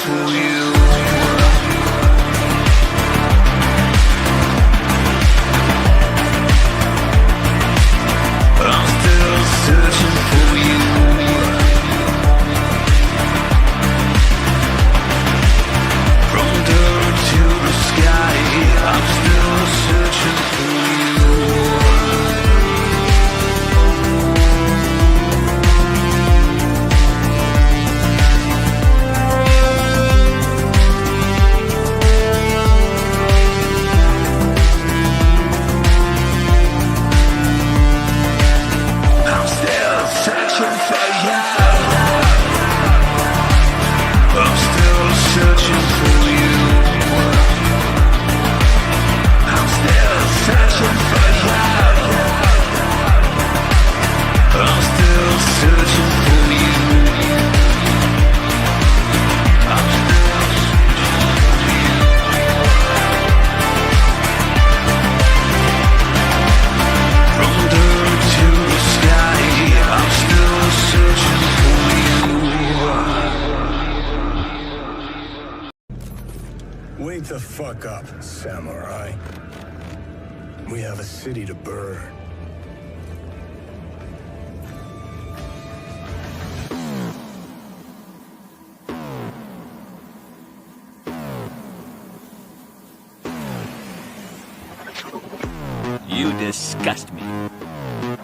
for you. I'm still searching for you. From dirt to the sky, I'm still searching for you. I'm still searching for you. I'm still searching for you. I'm still searching for you. I'm still searching for you. I'm still searching for you. From dirt to the sky, I'm still searching for you. Wake the fuck up, samurai. We have a city to burn. You disgust me.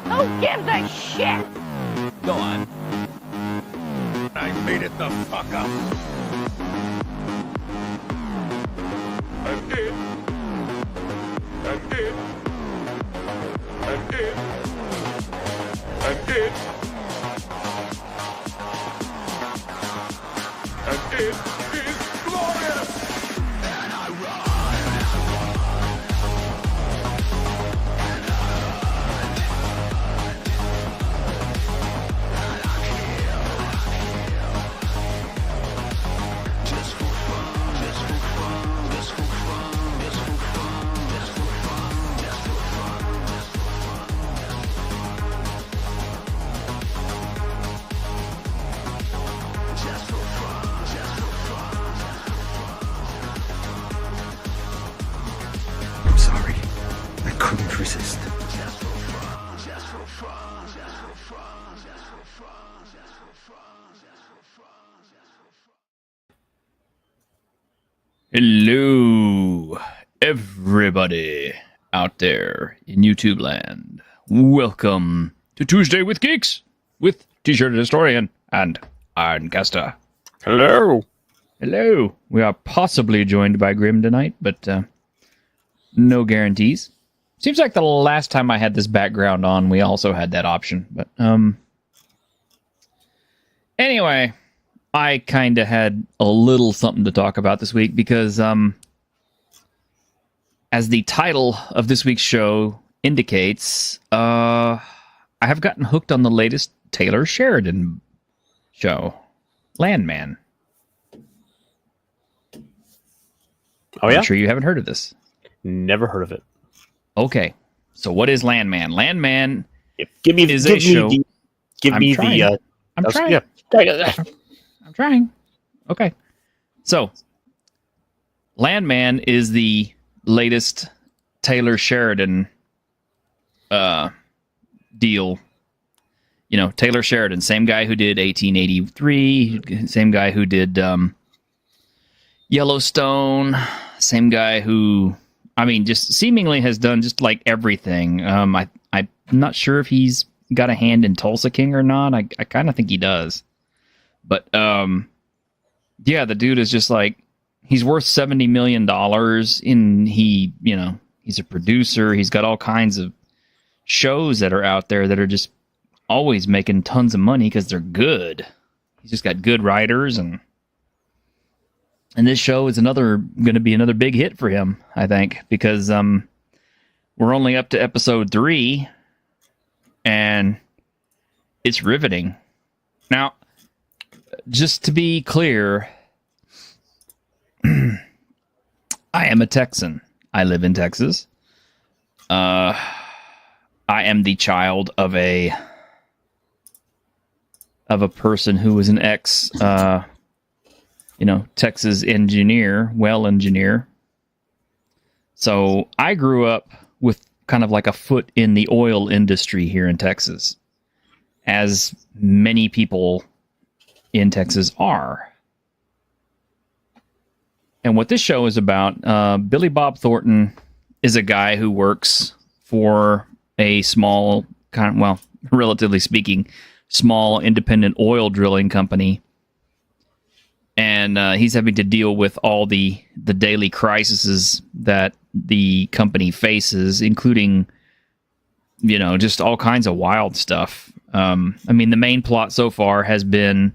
Who gives a shit? Go on. I made it the fuck up. I did. I did. I did. I did. And it is glorious! And I I'm sorry. I couldn't resist. Hello, everybody out there in YouTube land. Welcome to Tuesday with Geeks with T-shirt historian and Ironcaster. Hello. Hello. We are possibly joined by Grim tonight, but no guarantees. Seems like the last time I had this background on, we also had that option. But anyway, I kind of had a little something to talk about this week because, as the title of this week's show indicates, I have gotten hooked on the latest Taylor Sheridan show, Landman. Oh, yeah? I'm sure you haven't heard of this. Never heard of it. Okay, so what is Landman? Landman Give me is a show. I'm trying. I'm trying. Okay. So, Landman is the latest Taylor Sheridan deal. You know, Taylor Sheridan, same guy who did 1883, same guy who did Yellowstone, same guy who, I mean, just seemingly has done just like everything. I'm not sure if he's got a hand in Tulsa King or not. I kind of think he does. But, yeah, the dude is just like, he's worth $70 million he's a producer. He's got all kinds of shows that are out there that are just always making tons of money because they're good. He's just got good writers, and this show is going to be another big hit for him, I think, because we're only up to episode 3, and it's riveting. Now, just to be clear, I am a Texan. I live in Texas. I am the child of a person who was an ex Texas engineer, well engineer. So I grew up with kind of like a foot in the oil industry here in Texas, as many people in Texas are. And what this show is about, Billy Bob Thornton is a guy who works for a small, relatively speaking, small independent oil drilling company. And he's having to deal with all the daily crises that the company faces, including, just all kinds of wild stuff. The main plot so far has been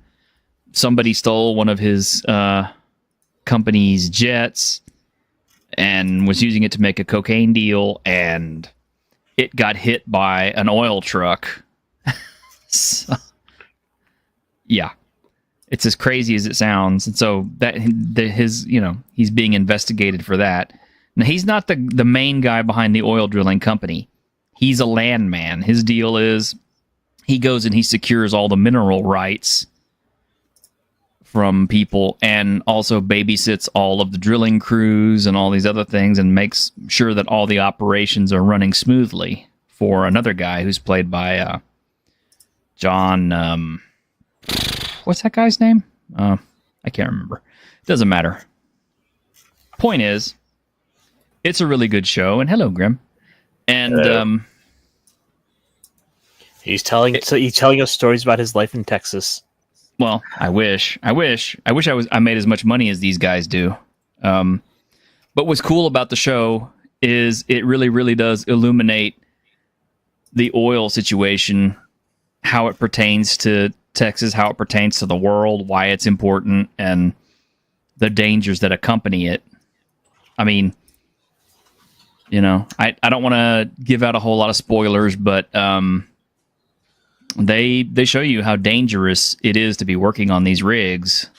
somebody stole one of his company's jets and was using it to make a cocaine deal, and it got hit by an oil truck. So, yeah, it's as crazy as it sounds. And so he's being investigated for that. Now, he's not the main guy behind the oil drilling company. He's a landman. His deal is he goes and he secures all the mineral rights from people, and also babysits all of the drilling crews and all these other things, and makes sure that all the operations are running smoothly for another guy who's played by John. What's that guy's name? I can't remember. Doesn't matter. Point is, it's a really good show. And hello, Grim. And he's telling us stories about his life in Texas. Well, I wish I made as much money as these guys do. But what's cool about the show is it really, really does illuminate the oil situation, how it pertains to Texas, how it pertains to the world, why it's important, and the dangers that accompany it. I mean, I don't want to give out a whole lot of spoilers, but they show you how dangerous it is to be working on these rigs,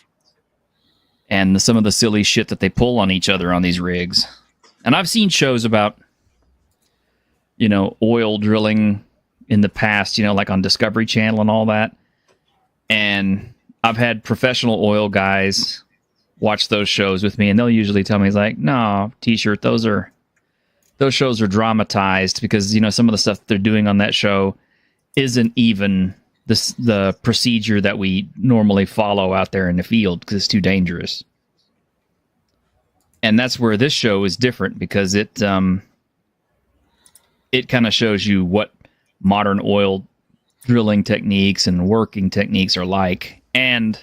and some of the silly shit that they pull on each other on these rigs. And I've seen shows about, oil drilling in the past, like on Discovery Channel and all that. And I've had professional oil guys watch those shows with me, and they'll usually tell me, no, T-shirt, those shows are dramatized, because, some of the stuff that they're doing on that show isn't even the procedure that we normally follow out there in the field, because it's too dangerous. And that's where this show is different, because it kind of shows you what modern oil drilling techniques and working techniques are like, and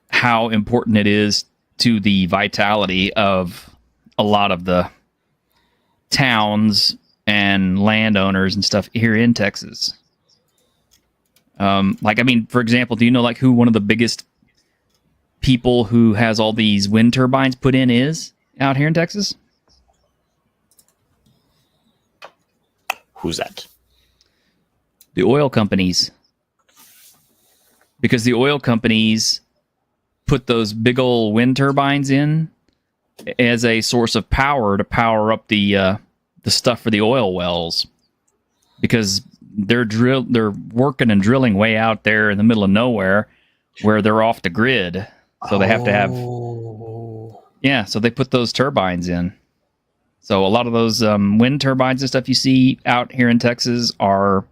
how important it is to the vitality of a lot of the towns and landowners and stuff here in Texas. For example, do you know who one of the biggest people who has all these wind turbines put in is out here in Texas? Who's that? The oil companies. Because the oil companies put those big old wind turbines in as a source of power to power up the stuff for the oil wells, because they're working and drilling way out there in the middle of nowhere, where they're off the grid, so they have to have so they put those turbines in. So a lot of those wind turbines and stuff you see out here in Texas are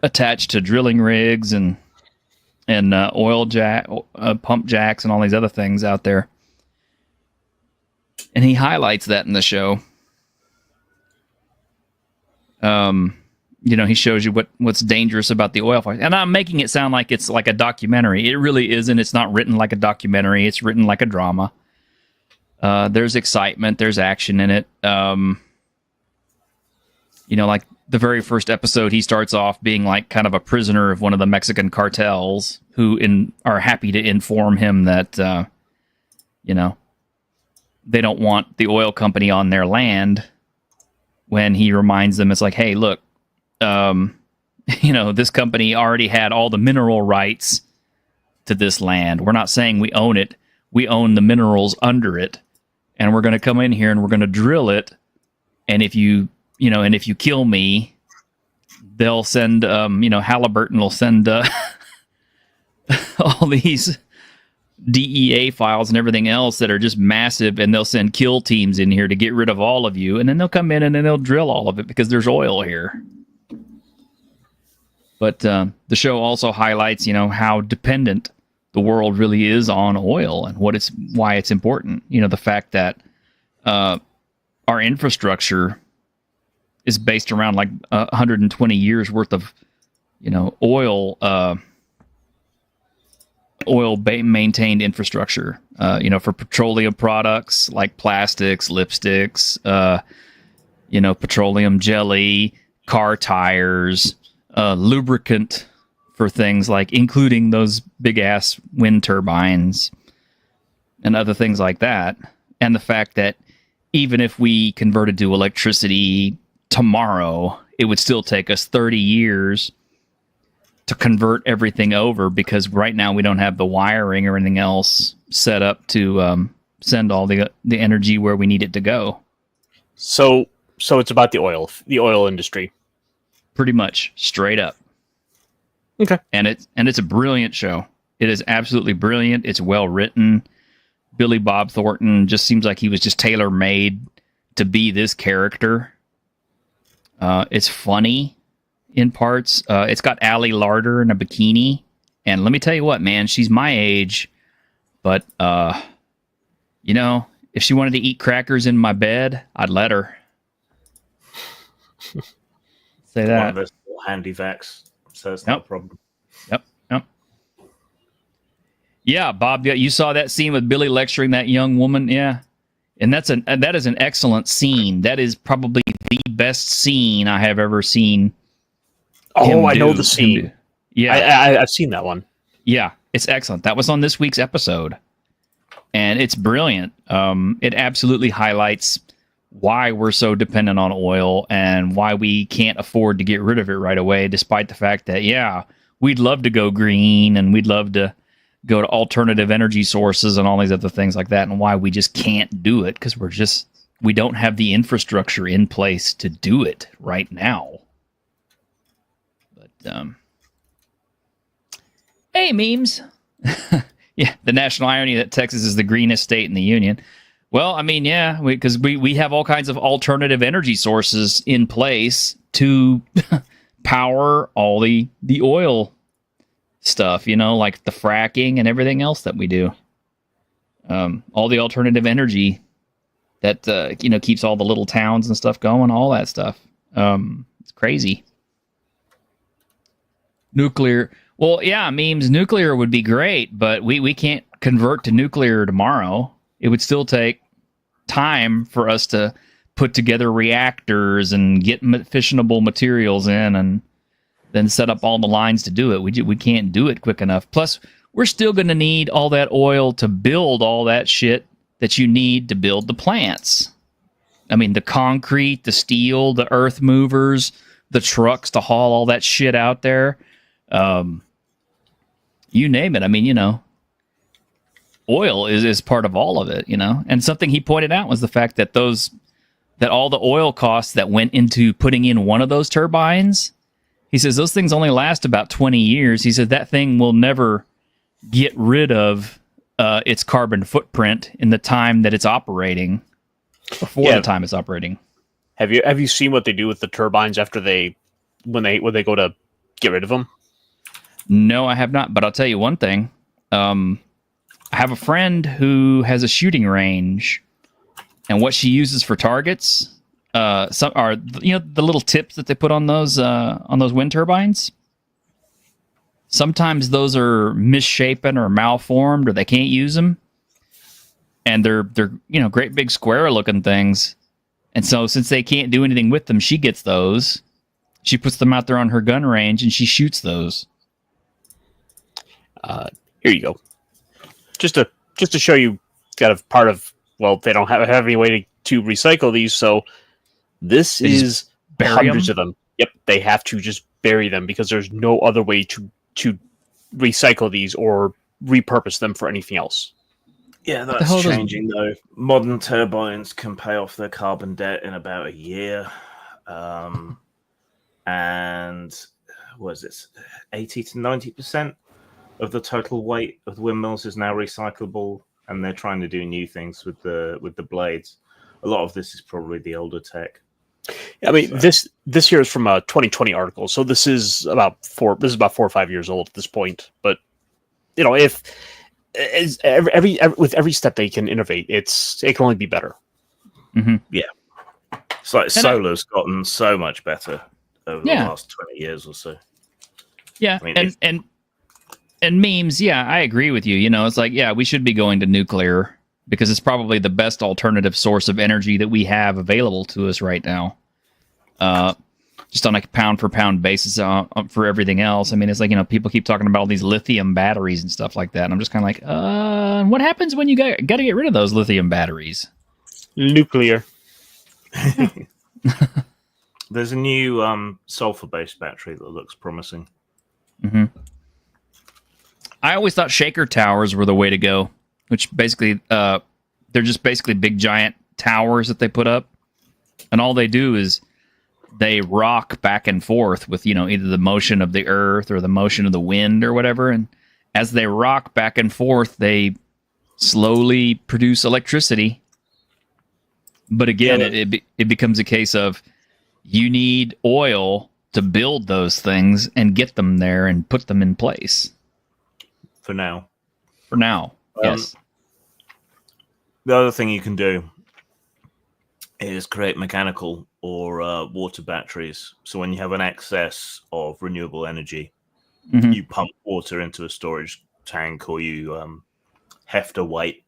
attached to drilling rigs and pump jacks and all these other things out there. And he highlights that in the show. He shows you what's dangerous about the oil fires. And I'm making it sound like it's like a documentary. It really isn't. It's not written like a documentary. It's written like a drama. There's excitement. There's action in it. Like the very first episode, he starts off being like kind of a prisoner of one of the Mexican cartels, who are happy to inform him that, they don't want the oil company on their land, when he reminds them, it's like, hey, look, this company already had all the mineral rights to this land. We're not saying we own it. We own the minerals under it. And we're going to come in here and we're going to drill it. And if you kill me, they'll send, Halliburton will send all these DEA files and everything else that are just massive, and they'll send kill teams in here to get rid of all of you, and then they'll come in and then they'll drill all of it because there's oil here. But the show also highlights, how dependent the world really is on oil and why it's important. The fact that our infrastructure is based around like 120 years worth of, oil maintained infrastructure, for petroleum products like plastics, lipsticks, petroleum jelly, car tires, lubricant for things like including those big ass wind turbines and other things like that. And the fact that even if we converted to electricity tomorrow, it would still take us 30 years to convert everything over, because right now we don't have the wiring or anything else set up to send all the energy where we need it to go. So it's about the oil industry. Pretty much, straight up. Okay. And it's a brilliant show. It is absolutely brilliant. It's well written. Billy Bob Thornton just seems like he was just tailor-made to be this character. It's funny in parts. It's got Allie Larder in a bikini. And let me tell you what, man, she's my age. But, if she wanted to eat crackers in my bed, I'd let her. Say that. One of those handy vacs, so it's not a problem. Yep. Yeah, Bob, you saw that scene with Billy lecturing that young woman, yeah. And that is an excellent scene. That is probably the best scene I have ever seen. Oh, I know the scene. Yeah, I've seen that one. Yeah, it's excellent. That was on this week's episode, and it's brilliant. It absolutely highlights why we're so dependent on oil and why we can't afford to get rid of it right away, despite the fact that, yeah, we'd love to go green and we'd love to go to alternative energy sources and all these other things like that, and why we just can't do it because we don't have the infrastructure in place to do it right now. But hey, memes. Yeah, the national irony that Texas is the greenest state in the union. Well, I mean, yeah, because we have all kinds of alternative energy sources in place to power all the oil stuff, like the fracking and everything else that we do. All the alternative energy that, keeps all the little towns and stuff going, all that stuff. It's crazy. Nuclear. Well, yeah, memes, nuclear would be great, but we can't convert to nuclear tomorrow. It would still take time for us to put together reactors and get fissionable materials in and then set up all the lines to do it. We can't do it quick enough. Plus, we're still going to need all that oil to build all that shit that you need to build the plants. I mean, the concrete, the steel, the earth movers, the trucks to haul all that shit out there. You name it. I mean, oil is part of all of it, And something he pointed out was the fact that all the oil costs that went into putting in one of those turbines, he says those things only last about 20 years. He said that thing will never get rid of its carbon footprint in the time that it's operating, before the time it's operating. Have you seen what they do with the turbines after when they go to get rid of them? No, I have not. But I'll tell you one thing. I have a friend who has a shooting range, and what she uses for targets, some are the little tips that they put on those wind turbines. Sometimes those are misshapen or malformed, or they can't use them, and they're great big square looking things. And so since they can't do anything with them, she gets those. She puts them out there on her gun range, and she shoots those. Here you go. Just to show you kind of part of, well, they don't have any way to recycle these, so this is hundreds of them. Yep, they have to just bury them because there's no other way to recycle these or repurpose them for anything else. Yeah, that's changing though. Modern turbines can pay off their carbon debt in about a year. And what is it? 80 to 90% of the total weight of the windmills is now recyclable, and they're trying to do new things with the blades. A lot of this is probably the older tech. I mean, this here is from a 2020 article, so this is about 4 or 5 years old at this point. But you know, if with every step they can innovate, it can only be better. Mm-hmm. Yeah, it's like solar's gotten so much better over the last 20 years or so. Yeah, I mean, and memes. Yeah, I agree with you. You know, it's like, yeah, we should be going to nuclear because it's probably the best alternative source of energy that we have available to us right now. Just on a pound for pound basis for everything else. I mean, it's like, you know, people keep talking about all these lithium batteries and stuff like that. And I'm just kind of like, what happens when you got to get rid of those lithium batteries? Nuclear. There's a new sulfur-based battery that looks promising. Mm-hmm. I always thought shaker towers were the way to go, which basically, they're just basically big giant towers that they put up. And all they do is they rock back and forth with, you know, either the motion of the earth or the motion of the wind or whatever. And as they rock back and forth, they slowly produce electricity. But again, it becomes a case of you need oil to build those things and get them there and put them in place. For now. Yes. The other thing you can do is create mechanical or water batteries. So when you have an excess of renewable energy, you pump water into a storage tank, or you heft a weight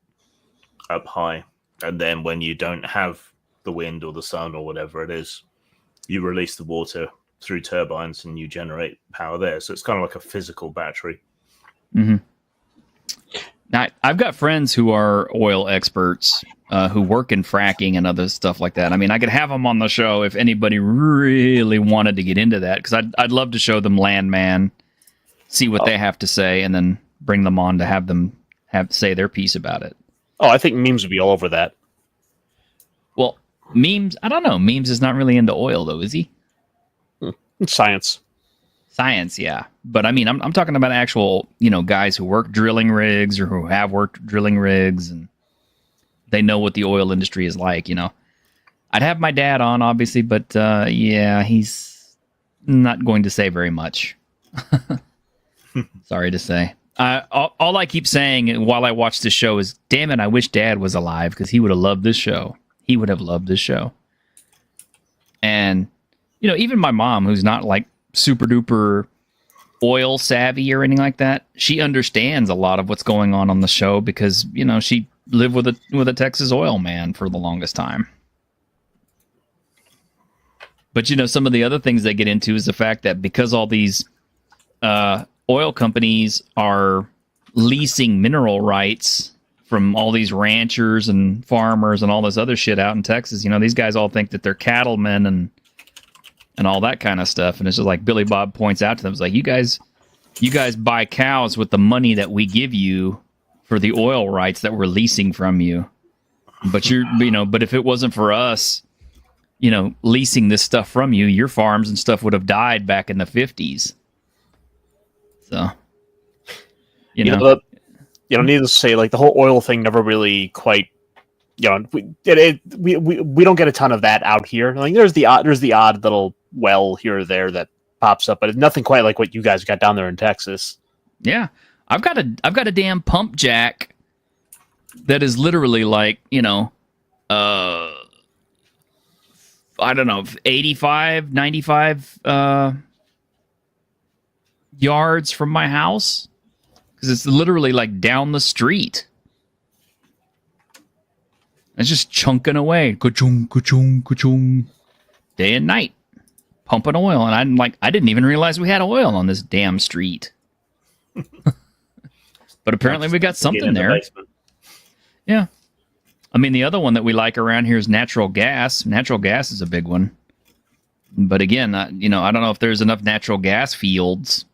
up high. And then when you don't have the wind or the sun or whatever it is, you release the water through turbines and you generate power there. So it's kind of like a physical battery. Mm-hmm. Now, I've got friends who are oil experts who work in fracking and other stuff like that. I mean, I could have them on the show if anybody really wanted to get into that, because I'd love to show them Landman, see what they have to say, and then bring them on to have them say their piece about it. Oh, I think Memes would be all over that. Well, Memes, I don't know. Memes is not really into oil, though, is he? It's science. Science, yeah. But I mean, I'm talking about actual, you know, guys who work drilling rigs or who have worked drilling rigs, and they know what the oil industry is like, you know. I'd have my dad on, obviously, but yeah, he's not going to say very much. Sorry to say. All I keep saying while I watch this show is, damn it, I wish Dad was alive, because he would have loved this show. He would have loved this show. And, you know, even my mom, who's not like super duper oil savvy or anything like that, she understands a lot of what's going on the show because, you know, she lived with a Texas oil man for the longest time. But, you know, some of the other things they get into is the fact that because all these oil companies are leasing mineral rights from all these ranchers and farmers and all this other shit out in Texas, you know, these guys all think that they're cattlemen and all that kind of stuff. And it's just like Billy Bob points out to them, it's like, you guys buy cows with the money that we give you for the oil rights that we're leasing from you. But but if it wasn't for us, you know, leasing this stuff from you, your farms and stuff would have died back in the 50s. So, you know, needless to say, like, the whole oil thing never really quite, you know, we don't get a ton of that out here. Like, there's the odd little well here or there that pops up, but it's nothing quite like what you guys got down there in Texas. Yeah, I've got a damn pump jack that is literally like, you know, I don't know, 85, 95 yards from my house, because it's literally like down the street. It's just chunking away, ka-chung, ka-chung, ka-chung, day and night, pumping oil. And I didn't even realize we had oil on this damn street. But apparently we got something there. Yeah. I mean, the other one that we like around here is natural gas. Natural gas is a big one. But again, you know, I don't know if there's enough natural gas fields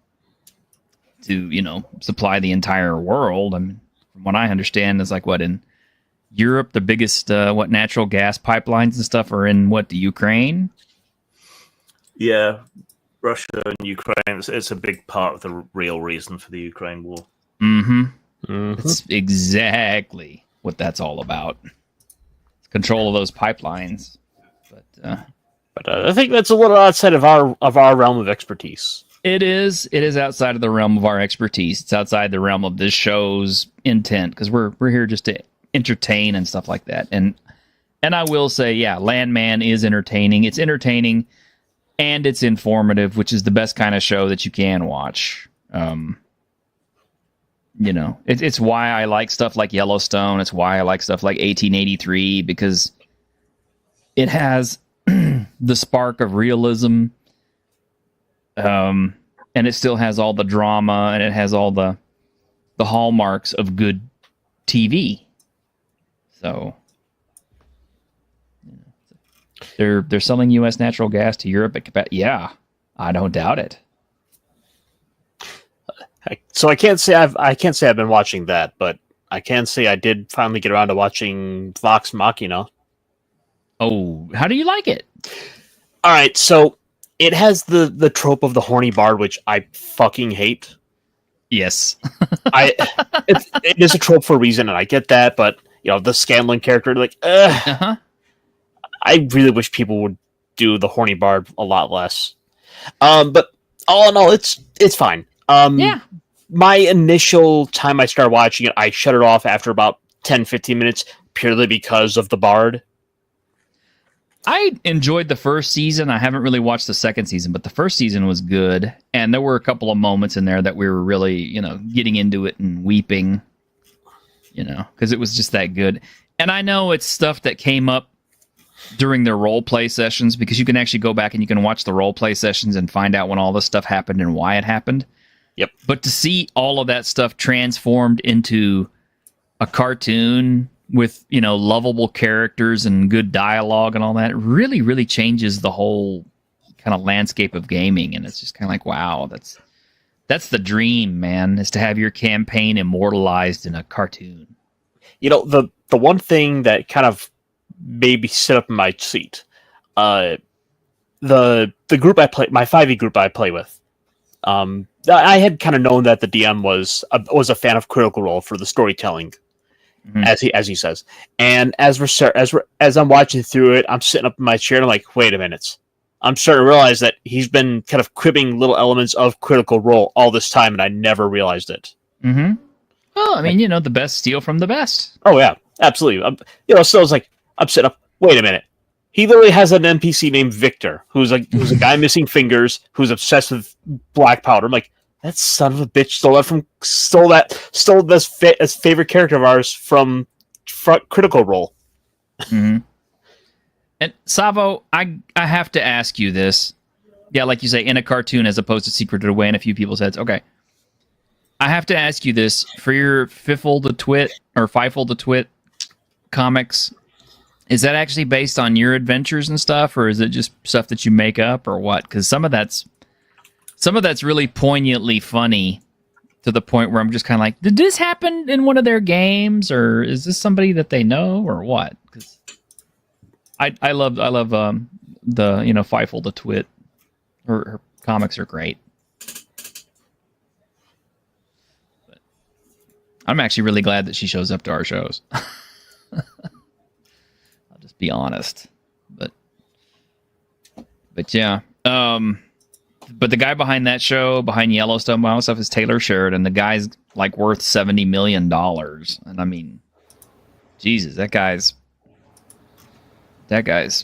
to, you know, supply the entire world. I mean, from what I understand, is like, what, in Europe, the biggest natural gas pipelines and stuff are in the Ukraine? Yeah, Russia and Ukraine. It's a big part of the real reason for the Ukraine war. It's exactly what that's all about. It's control of those pipelines. But I think that's a little outside of our realm of expertise. it is outside of the realm of our expertise. It's outside the realm of this show's intent because we're here just to entertain and stuff like that. And I will say, yeah, Landman is entertaining. It's entertaining and it's informative, which is the best kind of show that you can watch. You know, it's why I like stuff like Yellowstone. It's why I like stuff like 1883 because it has the spark of realism, and it still has all the drama and it has all the hallmarks of good TV. So they're selling U.S. natural gas to Europe. Yeah, I don't doubt it. So I can't say I've been watching that, but I can say I did finally get around to watching Vox Machina. Oh, how do you like it? All right, so it has the trope of the horny bard, which I fucking hate. Yes. It is a trope for a reason, and I get that, but you know the Scanlan character, like, I really wish people would do the horny bard a lot less. But all in all, it's fine. Yeah. My initial time I started watching it, I shut it off after about 10-15 minutes purely because of the bard. I enjoyed the first season. I haven't really watched the second season, but the first season was good. And there were a couple of moments in there that we were really, you know, getting into it and weeping, you know, because it was just that good. And I know it's stuff that came up during their role play sessions because you can actually go back and you can watch the role play sessions and find out when all this stuff happened and why it happened. Yep. But to see all of that stuff transformed into a cartoon with, you know, lovable characters and good dialogue and all that really, really changes the whole kind of landscape of gaming. And it's just kind of like, wow, that's the dream, man, is to have your campaign immortalized in a cartoon. You know, the one thing that kind of made me sit up in my seat, the group I play, my 5e group I play with, I had kind of known that the DM was a fan of Critical Role for the storytelling, as he says. And as I'm watching through it, I'm sitting up in my chair and I'm like, wait a minute. I'm starting to realize that he's been kind of cribbing little elements of Critical Role all this time, and I never realized it. Mm-hmm. Well, I mean, you know, the best steal from the best. Oh yeah, absolutely. So I was like, I'm sitting up. Wait a minute. He literally has an NPC named Victor, who's a guy missing fingers, who's obsessed with black powder. I'm like, that son of a bitch stole this favorite character of ours from Critical Role. Mm-hmm. And Savo, I have to ask you this. Yeah, like you say, in a cartoon as opposed to secreted away in a few people's heads. Okay. I have to ask you this. For your Fiffle the Twit or Fifle the Twit comics, is that actually based on your adventures and stuff, or is it just stuff that you make up, or what? Because some of that's really poignantly funny to the point where I'm just kind of like, did this happen in one of their games, or is this somebody that they know, or what? Because I love the Fifle the Twit. Her comics are great. But I'm actually really glad that she shows up to our shows. Be honest, but yeah. But the guy behind that show, behind Yellowstone, all stuff, is Taylor Sheridan. The guy's like worth $70 million, and I mean, Jesus, that guy's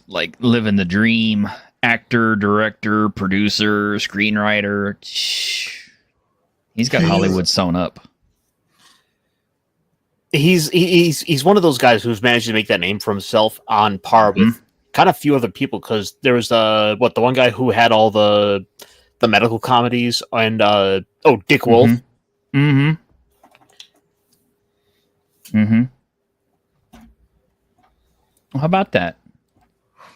like living the dream. Actor, director, producer, screenwriter. He's got Hollywood sewn up. He's one of those guys who's managed to make that name for himself on par with kind of few other people, because there was the one guy who had all the medical comedies and Dick Wolf. Mm-hmm. Well, how about that?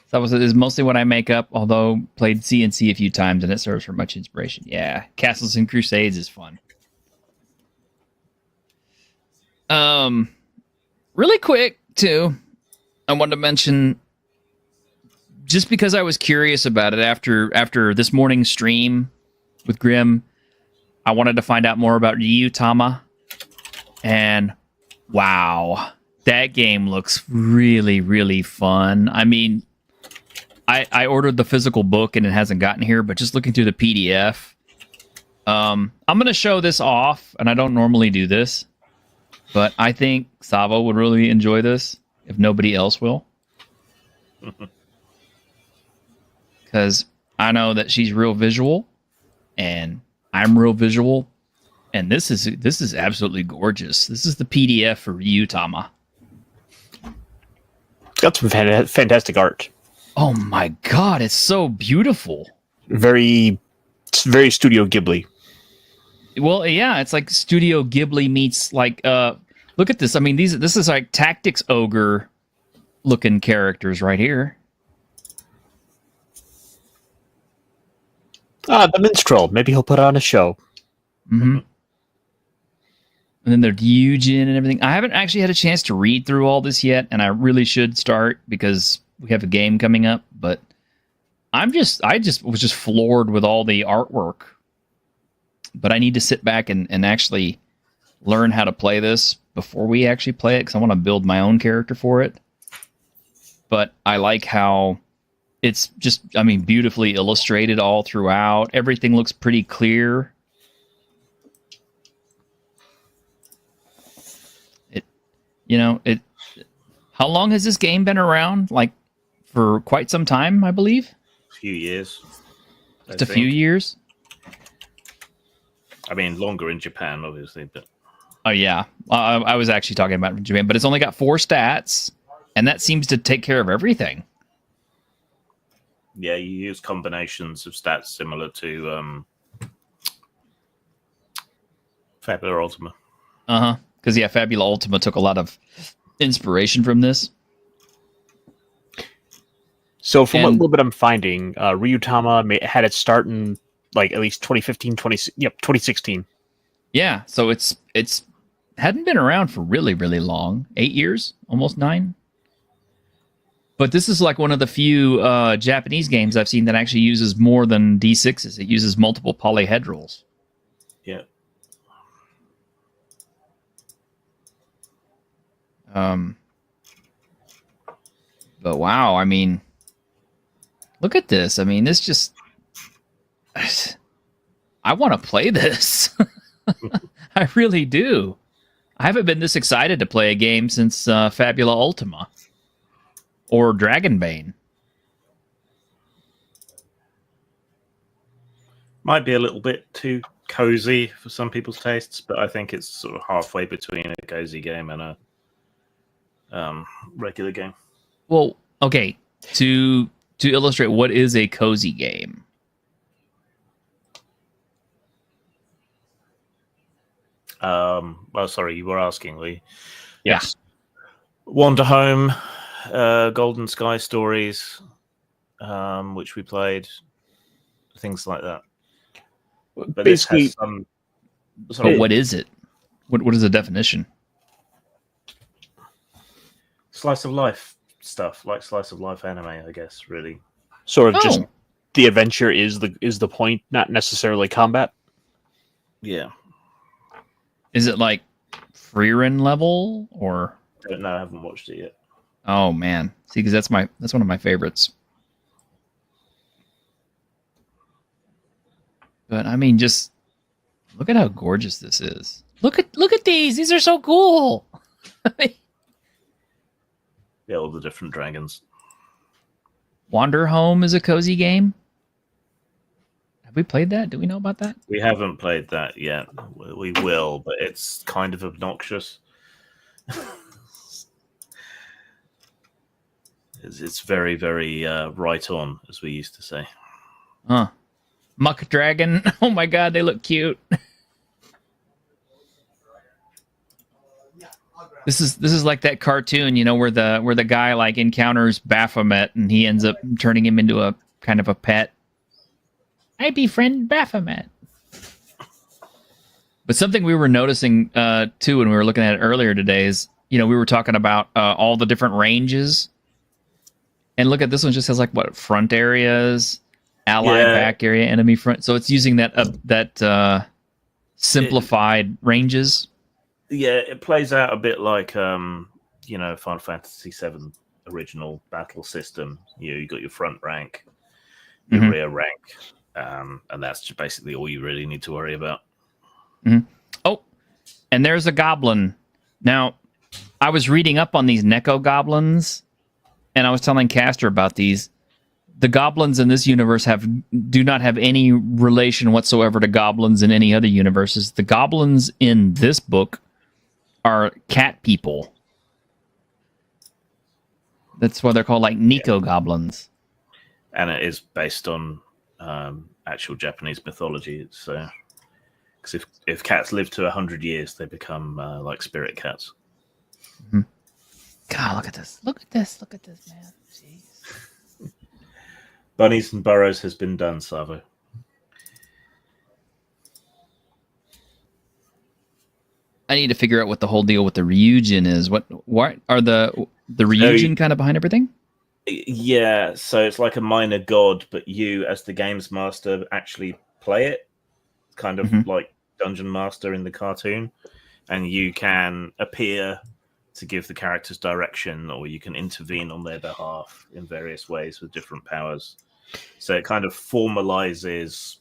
That is mostly what I make up, although played CNC a few times and it serves for much inspiration. Yeah, Castles and Crusades is fun. Really quick, too, I wanted to mention just because I was curious about it after this morning's stream with Grim, I wanted to find out more about Ryutama. And wow, that game looks really, really fun. I mean, I ordered the physical book and it hasn't gotten here, but just looking through the PDF, I'm going to show this off, and I don't normally do this, but I think Savo would really enjoy this if nobody else will. Because I know that she's real visual, and I'm real visual, and this is absolutely gorgeous. This is the PDF for Ryutama. It's got some fantastic art. Oh my god, it's so beautiful. Very Studio Ghibli. Well, yeah, it's like Studio Ghibli meets like look at this. I mean, this is like Tactics Ogre looking characters right here. The minstrel. Maybe he'll put on a show. Mm-hmm. And then there's Eugen and everything. I haven't actually had a chance to read through all this yet, and I really should start because we have a game coming up. But I was just floored with all the artwork. But I need to sit back and actually learn how to play this before we actually play it, because I want to build my own character for it. But I like how it's just, I mean, beautifully illustrated all throughout. Everything looks pretty clear. How long has this game been around? Like, for quite some time, I believe? A few years. Just a few years? I mean, longer in Japan, obviously, but... Oh, yeah. I was actually talking about Japan, but it's only got 4 stats, and that seems to take care of everything. Yeah, you use combinations of stats similar to Fabula Ultima. Uh-huh. Because, yeah, Fabula Ultima took a lot of inspiration from this. So from what little bit I'm finding, Ryutama had its start in like at least 2016. Yeah, so it's hadn't been around for really, really long. 8 years? Almost 9? But this is like one of the few Japanese games I've seen that actually uses more than D6s. It uses multiple polyhedrals. Yeah. But wow, I mean, look at this. I mean, this just... I want to play this. I really do. I haven't been this excited to play a game since Fabula Ultima. Or Dragonbane. Might be a little bit too cozy for some people's tastes, but I think it's sort of halfway between a cozy game and a regular game. Well, okay. To illustrate, what is a cozy game? Well, sorry, you were asking, Lee. Yes. Wander Home, Golden Sky Stories, which we played, things like that. But basically, this has some What is it? What is the definition? slice of life stuff, like slice of life anime, I guess. Really, sort of just the adventure is the point, not necessarily combat. yeah. Is it like Freerin level or? Don't know. I haven't watched it yet. Oh man, see, because that's one of my favorites. But I mean, just look at how gorgeous this is. Look at these. These are so cool. Yeah, all the different dragons. Wander Home is a cozy game. Have we played that? Do we know about that? We haven't played that yet. We will, but it's kind of obnoxious. It's very, very right on, as we used to say. Huh. Muck Dragon. Oh my god, they look cute. This is like that cartoon, you know, where the guy like encounters Baphomet and he ends up turning him into a kind of a pet. I befriend Baphomet. But something we were noticing too when we were looking at it earlier today is, you know, we were talking about all the different ranges. And look at this one, just has like what front areas, ally Yeah. back area, enemy front. So it's using that simplified ranges. Yeah, it plays out a bit like Final Fantasy VII original battle system. You got your front rank, your Mhm. rear rank, and that's just basically all you really need to worry about. Oh, and there's a goblin. Now, I was reading up on these Neko goblins, and I was telling Castor about these. The goblins in this universe do not have any relation whatsoever to goblins in any other universes. The goblins in this book are cat people. That's why they're called like Nico goblins. And it is based on actual Japanese mythology. It's because if cats live to 100 years, they become like spirit cats. God, look at this! Look at this! Look at this, man! Jeez. Bunnies and Burrows has been done, Savo. I need to figure out what the whole deal with the Ryujin is. What are the Ryujin kind of behind everything? Yeah, so it's like a minor god, but you, as the games master, actually play it, kind of like Dungeon Master in the cartoon, and you can appear to give the characters direction, or you can intervene on their behalf in various ways with different powers. So it kind of formalizes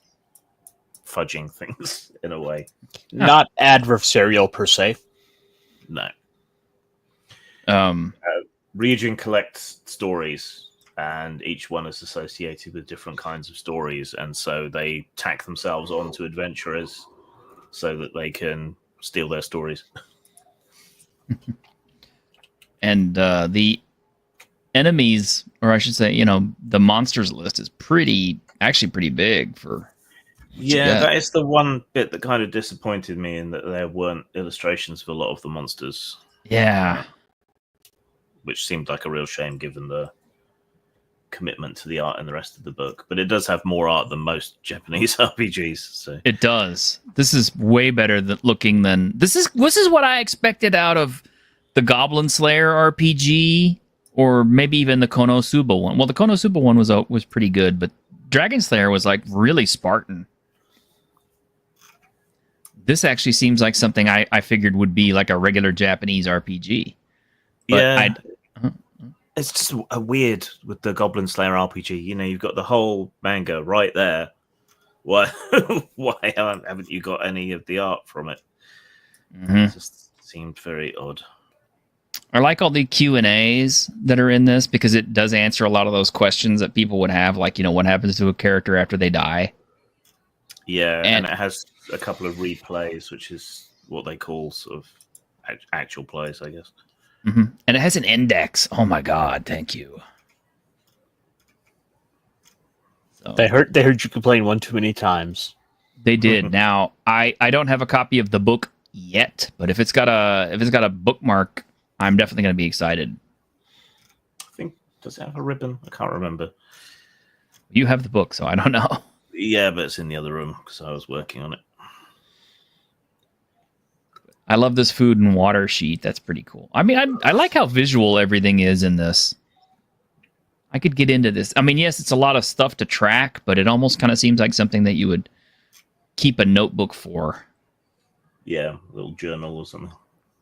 fudging things in a way. Not adversarial per se. No. Um, Region collects stories, and each one is associated with different kinds of stories, and so they tack themselves onto adventurers so that they can steal their stories. and the enemies, or I should say, the monsters list is actually pretty big for. Yeah, that is the one bit that kind of disappointed me, in that there weren't illustrations for a lot of the monsters. Yeah. Which seemed like a real shame given the commitment to the art in the rest of the book. But it does have more art than most Japanese RPGs. So It does. This is way better looking than this is what I expected out of the Goblin Slayer RPG, or maybe even the Konosuba one. Well, the Konosuba one was pretty good, but Dragon Slayer was like really Spartan. This actually seems like something I figured would be like a regular Japanese RPG. But yeah, it's just a weird with the Goblin Slayer RPG. You've got the whole manga right there. Why haven't you got any of the art from it? It just seemed very odd. I like all the Q&As that are in this, because it does answer a lot of those questions that people would have, like, what happens to a character after they die. Yeah, and it has a couple of replays, which is what they call sort of actual plays, I guess. And it has an index. Oh my god, thank you. So, They heard you complain one too many times. They did. Now, I don't have a copy of the book yet, but if it's got a bookmark, I'm definitely going to be excited. I think, does it have a ribbon? I can't remember. You have the book, so I don't know. Yeah, but it's in the other room because I was working on it. I love this food and water sheet. That's pretty cool. I mean, I like how visual everything is in this. I could get into this. I mean, yes, it's a lot of stuff to track, but it almost kind of seems like something that you would keep a notebook for. Yeah, a little journal or something.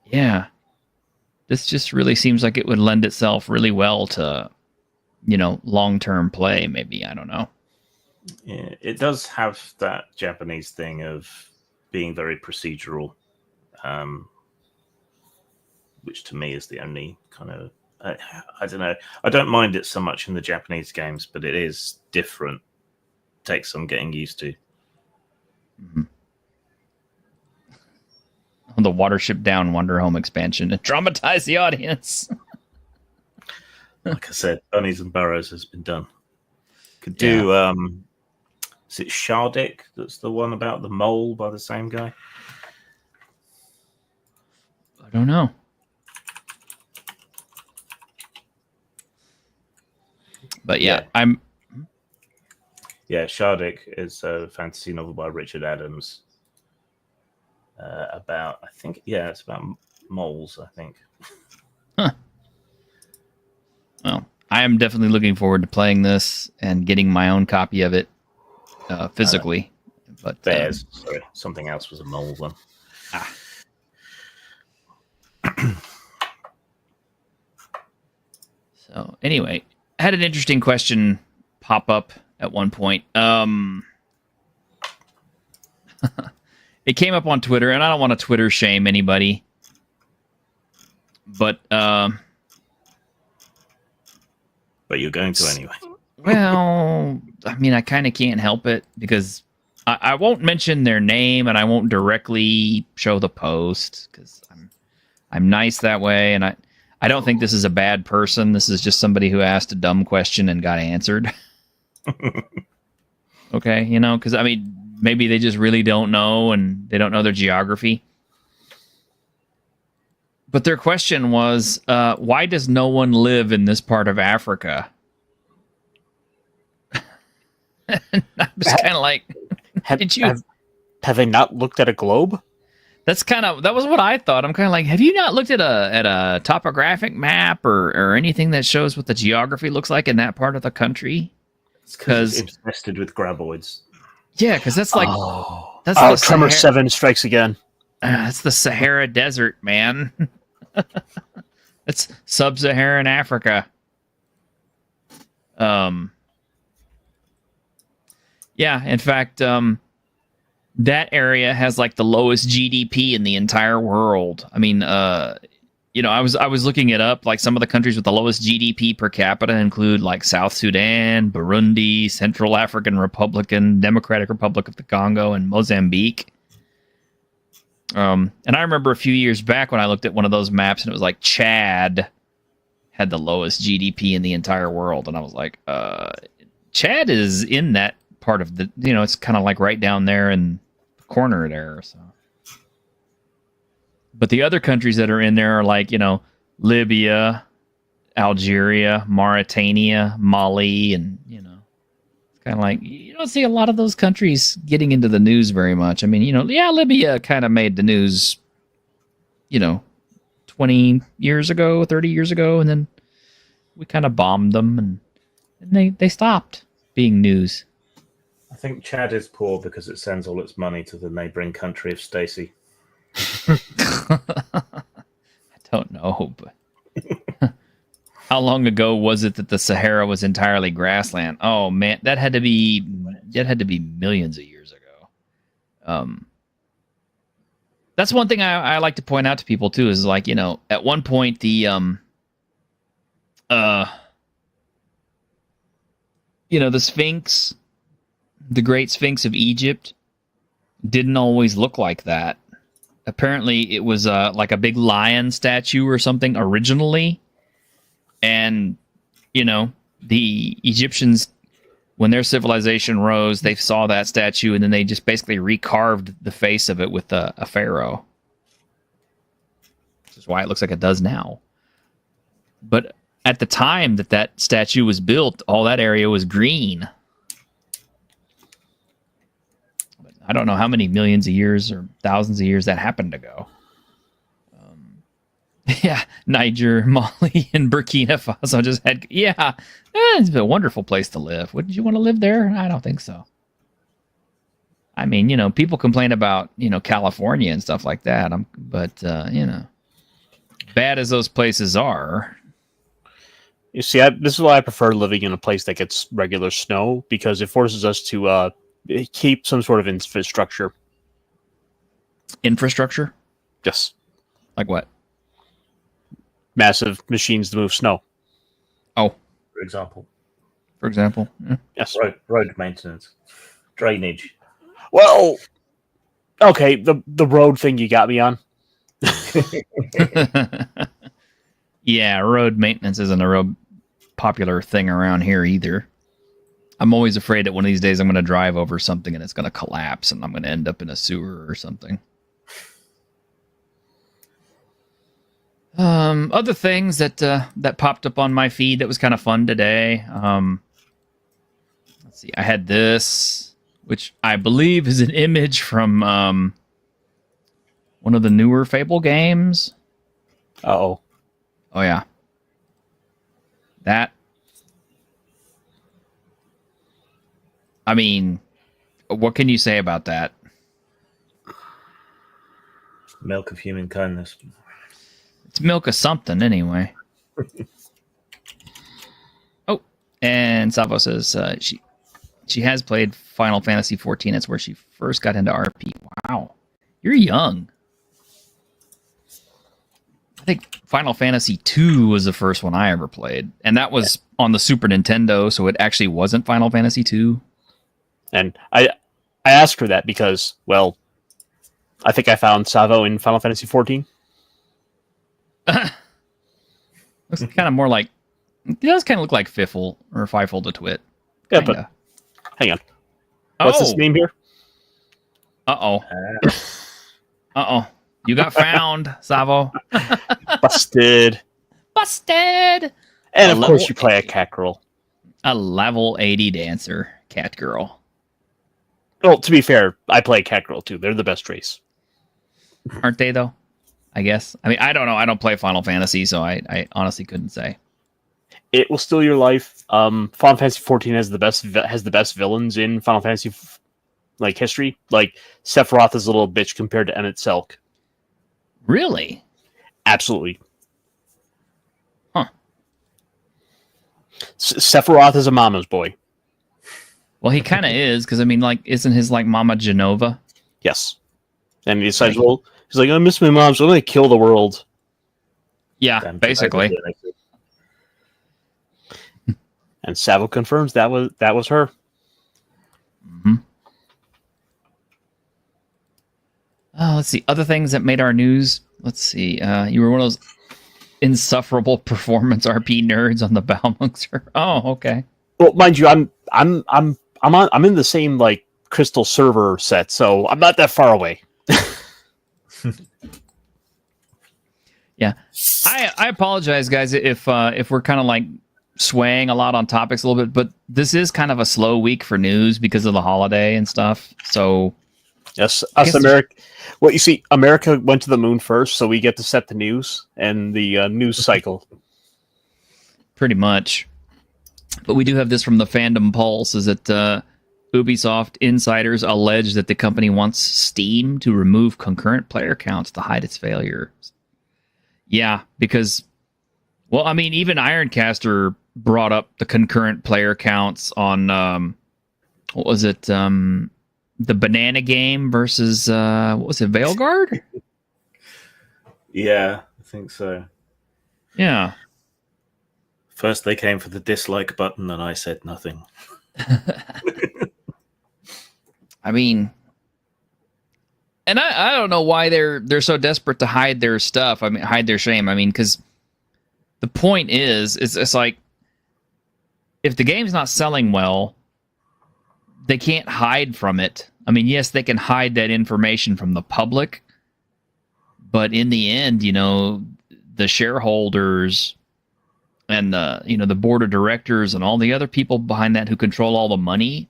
Yeah. This just really seems like it would lend itself really well to, long-term play, maybe. I don't know. Yeah, it does have that Japanese thing of being very procedural, which to me is the only kind of, I don't know. I don't mind it so much in the Japanese games, but it is different. Takes some getting used to. The Watership Down Wonder Home expansion to traumatize the audience. Like I said, Bunnies and Burrows has been done. Could do, is it Shardik? That's the one about the mole by the same guy? I don't know. But yeah. Shardik is a fantasy novel by Richard Adams. About, I think, it's about moles, I think. Huh. Well, I am definitely looking forward to playing this and getting my own copy of it physically. But Bears. Sorry, something else was a mole one. So anyway, I had an interesting question pop up at one point. It came up on Twitter, and I don't want to Twitter shame anybody, but you're going to anyway. well, I mean, I kind of can't help it because I won't mention their name and I won't directly show the post because I'm nice that way, and I don't think this is a bad person. This is just somebody who asked a dumb question and got answered. Okay, because I mean, maybe they just really don't know and they don't know their geography. But their question was, why does no one live in this part of Africa? I'm just kind of like, have they not looked at a globe? That was what I thought. I'm kind of like, have you not looked at a topographic map or anything that shows what the geography looks like in that part of the country? Because it's infested with graboids. Yeah, because that's like Tremor 7 strikes again. It's the Sahara Desert, man. It's sub-Saharan Africa. Yeah, in fact, that area has like the lowest GDP in the entire world. I mean, I was looking it up. Like some of the countries with the lowest GDP per capita include like South Sudan, Burundi, Central African Democratic Republic of the Congo, and Mozambique. And I remember a few years back when I looked at one of those maps and it was like Chad had the lowest GDP in the entire world. And I was like, Chad is in that part of the, it's kind of like right down there in the corner there. So, but the other countries that are in there are like, Libya, Algeria, Mauritania, Mali, and, it's kind of like, you don't see a lot of those countries getting into the news very much. I mean, Libya kind of made the news, 20 years ago, 30 years ago, and then we kind of bombed them and they stopped being news. I think Chad is poor because it sends all its money to the neighboring country of Stacy. I don't know, but how long ago was it that the Sahara was entirely grassland? Oh man, that had to be millions of years ago. That's one thing I like to point out to people too, is like, at one point the the Sphinx, the Great Sphinx of Egypt, didn't always look like that. Apparently, it was like a big lion statue or something originally. And, the Egyptians, when their civilization rose, they saw that statue and then they just basically recarved the face of it with a pharaoh. Which is why it looks like it does now. But at the time that statue was built, all that area was green. I don't know how many millions of years or thousands of years that happened ago. Yeah, Niger, Mali, and Burkina Faso just had... Yeah, it's a wonderful place to live. Wouldn't you want to live there? I don't think so. I mean, people complain about, California and stuff like that. But bad as those places are... You see, this is why I prefer living in a place that gets regular snow, because it forces us to... keep some sort of infrastructure. Infrastructure? Yes. Like what? Massive machines to move snow. Oh. For example. Yeah. Yes. Road maintenance. Drainage. Well, okay, the road thing you got me on. Yeah, road maintenance isn't a real popular thing around here either. I'm always afraid that one of these days I'm going to drive over something and it's going to collapse and I'm going to end up in a sewer or something. Other things that popped up on my feed that was kind of fun today. Let's see. I had this, which I believe is an image from one of the newer Fable games. Uh-oh. Oh, yeah. That I mean, what can you say about that? Milk of human kindness. It's milk of something, anyway. Oh, and Savo says she has played Final Fantasy XIV. That's where she first got into RP. Wow, you're young. I think Final Fantasy II was the first one I ever played, and that was on the Super Nintendo, so it actually wasn't Final Fantasy II. And I asked her that because, well, I think I found Savo in Final Fantasy XIV. Looks kind of more like, it does kind of look like Fiffle or Fifle to Twit. Yeah, Kinda. but hang on. What's his name here? Uh-oh. Uh-oh. You got found, Savo. Busted. Busted! And of course you play a cat girl. A level 80 dancer, cat girl. Well, to be fair, I play cat girl too. They're the best race. Aren't they, though? I guess. I mean, I don't know. I don't play Final Fantasy, so I honestly couldn't say. It will steal your life. Final Fantasy XIV has the best villains in Final Fantasy history. Like Sephiroth is a little bitch compared to Emmett Selk. Really? Absolutely. Huh. Sephiroth is a mama's boy. Well, he kind of is, because I mean, like, isn't his like Mama Genova? Yes. And he decides, well, he's like, I miss my mom, so I'm going to kill the world. Yeah, basically. And Savo confirms that was her. Mm-hmm. Let's see. Other things that made our news. Let's see. You were one of those insufferable performance RP nerds on the Balmung. Oh, okay. Well, mind you, I'm in the same like Crystal server set, so I'm not that far away. Yeah, I apologize, guys, if we're kind of like swaying a lot on topics a little bit, but this is kind of a slow week for news because of the holiday and stuff. So, yes, us America. Well, you see, America went to the moon first, so we get to set the news and the news cycle. Pretty much. But we do have this from the Fandom Pulse, is that Ubisoft insiders allege that the company wants Steam to remove concurrent player counts to hide its failures. Yeah, because, well, I mean, even Ironcaster brought up the concurrent player counts on, what was it, the Banana Game versus, what was it, Veilguard? Yeah, I think so. Yeah. First they came for the dislike button and I said nothing. I mean, and I don't know why they're so desperate to hide their stuff. I mean, hide their shame. I mean, because the point is, it's like, if the game's not selling well, they can't hide from it. I mean, yes, they can hide that information from the public, but in the end, you know, the shareholders and the board of directors and all the other people behind that who control all the money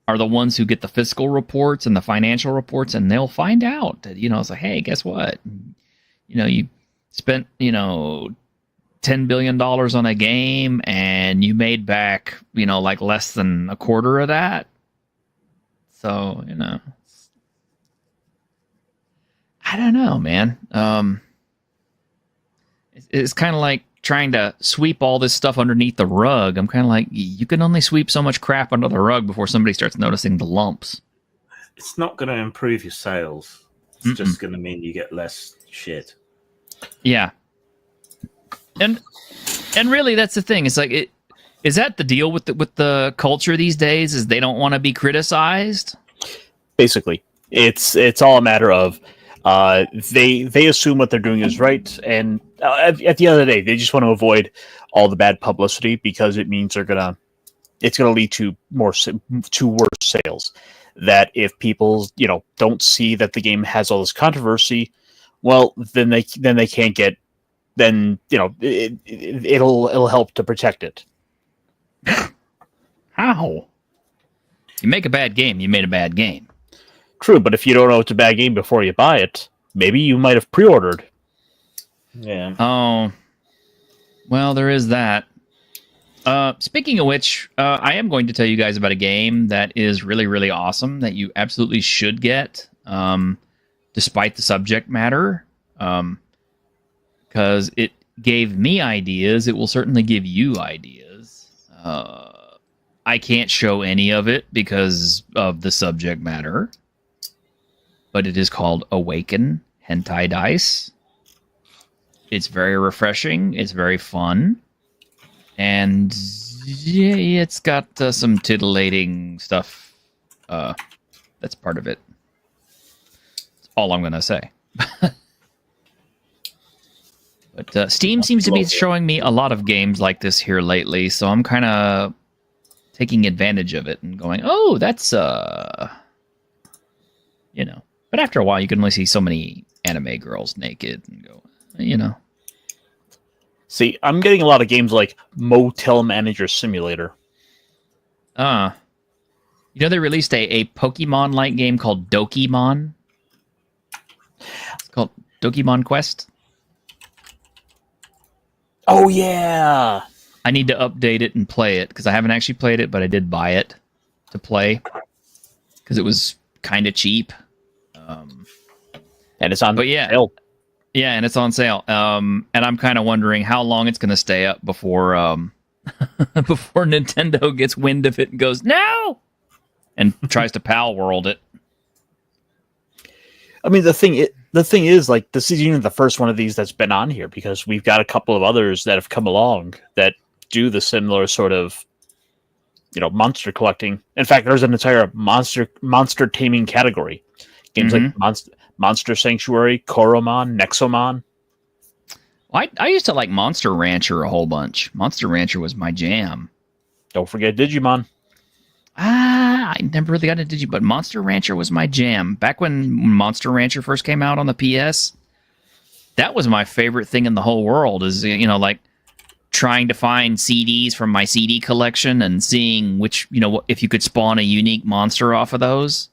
are the ones who get the fiscal reports and the financial reports, and they'll find out that, it's like, hey, guess what? You spent, $10 billion on a game and you made back, like less than a quarter of that. So, I don't know, man. It's kind of like trying to sweep all this stuff underneath the rug. I'm kind of like, you can only sweep so much crap under the rug before somebody starts noticing the lumps. It's not going to improve your sales. It's just going to mean you get less shit. Yeah. And really, that's the thing. It's like, is that the deal with the culture these days? Is they don't want to be criticized? Basically, it's all a matter of they assume what they're doing is right, and at the end of the day, they just want to avoid all the bad publicity because it means it's gonna lead to worse sales. That if people don't see that the game has all this controversy, well, then they can't get. Then it'll help to protect it. How? You make a bad game, you made a bad game. True, but if you don't know it's a bad game before you buy it, maybe you might have pre-ordered. Yeah. Oh, well, there is that. Speaking of which, I am going to tell you guys about a game that is really, really awesome that you absolutely should get, despite the subject matter, because it gave me ideas. It will certainly give you ideas. I can't show any of it because of the subject matter, but it is called Awaken Hentai Dice. It's very refreshing. It's very fun. And yeah, it's got some titillating stuff. That's part of it. That's all I'm going to say. But Steam seems to be showing me a lot of games like this here lately, so I'm kind of taking advantage of it and going, oh, that's, you know. But after a while, you can only see so many anime girls naked and go, you know. See, I'm getting a lot of games like Motel Manager Simulator. You know, they released a Pokemon-like game called Dokimon. It's called Dokimon Quest. Oh, yeah! I need to update it and play it, because I haven't actually played it, but I did buy it to play, because it was kind of cheap. And it's on sale. Yeah, and it's on sale. And I'm kind of wondering how long it's going to stay up before before Nintendo gets wind of it and goes, no! And tries to Pal World it. I mean, the thing is, like, this is even the first one of these that's been on here, because we've got a couple of others that have come along that do the similar sort of, you know, monster collecting. In fact, there's an entire monster taming category. Games like Monster Sanctuary, Koromon, Nexomon. Well, I used to like Monster Rancher a whole bunch. Monster Rancher was my jam. Don't forget Digimon. I never really got into Digimon, but Monster Rancher was my jam. Back when Monster Rancher first came out on the PS, that was my favorite thing in the whole world, is, you know, like trying to find CDs from my CD collection and seeing which, you know, if you could spawn a unique monster off of those.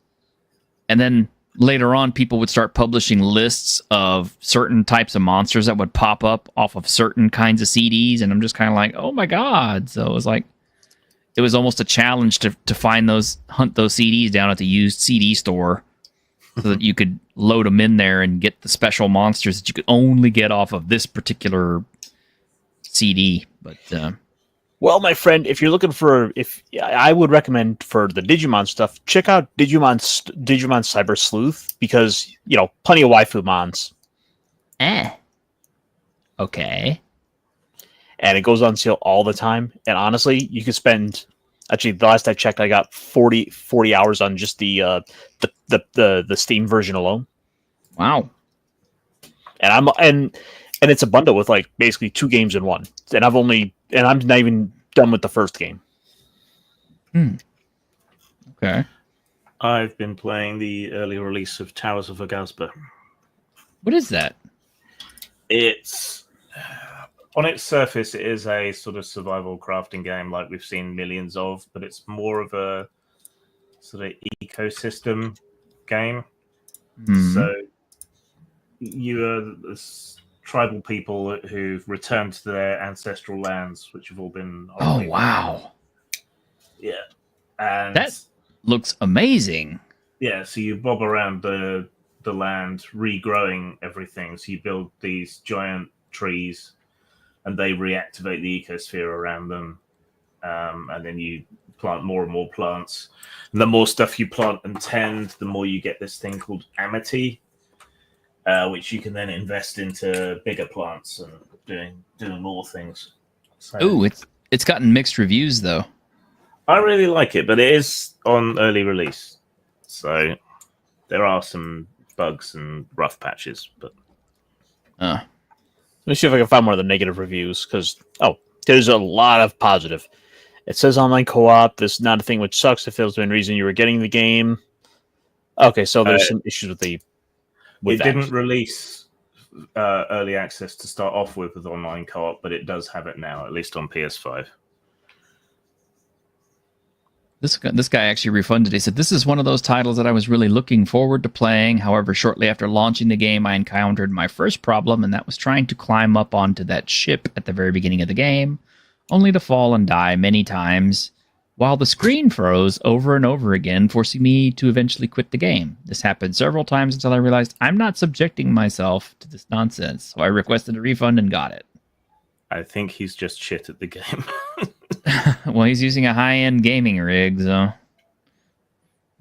And then later on, people would start publishing lists of certain types of monsters that would pop up off of certain kinds of CDs, and I'm just kind of like, oh my god. So it was like, it was almost a challenge to hunt those CDs down at the used CD store so that you could load them in there and get the special monsters that you could only get off of this particular CD. But well, my friend, if you're looking for, I would recommend for the Digimon stuff, check out Digimon Cyber Sleuth, because, you know, plenty of waifu mons. Okay. And it goes on sale all the time. And honestly, you could spend, actually, the last I checked, I got 40 hours on just the Steam version alone. Wow. And it's a bundle with, like, basically 2 games in one. And I'm not even done with the first game. Okay. I've been playing the early release of Towers of Agasba. What is that? It's on its surface, it is a sort of survival crafting game like we've seen millions of, but it's more of a sort of ecosystem game. So you are this tribal people who've returned to their ancestral lands, which have all been... Oh, wow. Yeah. And that looks amazing. Yeah, so you bob around the land, regrowing everything. So you build these giant trees, and they reactivate the ecosphere around them. And then you plant more and more plants. And the more stuff you plant and tend, the more you get this thing called amity, which you can then invest into bigger plants and doing more things. So, Ooh, it's gotten mixed reviews, though. I really like it, but it is on early release. So there are some bugs and rough patches, but... Let me see if I can find more of the negative reviews, because, there's a lot of positive. It says online co-op. This is not a thing, which sucks if there's been a reason you were getting the game. Okay, so there's some issues with the... It didn't release early access to start off with online co-op, but it does have it now, at least on PS5. This guy actually refunded. He said, "This is one of those titles that I was really looking forward to playing. However, shortly after launching the game, I encountered my first problem, and that was trying to climb up onto that ship at the very beginning of the game. only to fall and die many times, while the screen froze over and over again, forcing me to eventually quit the game. This happened several times until I realized I'm not subjecting myself to this nonsense, so I requested a refund and got it. I think he's just shit at the game. Well, he's using a high-end gaming rig, so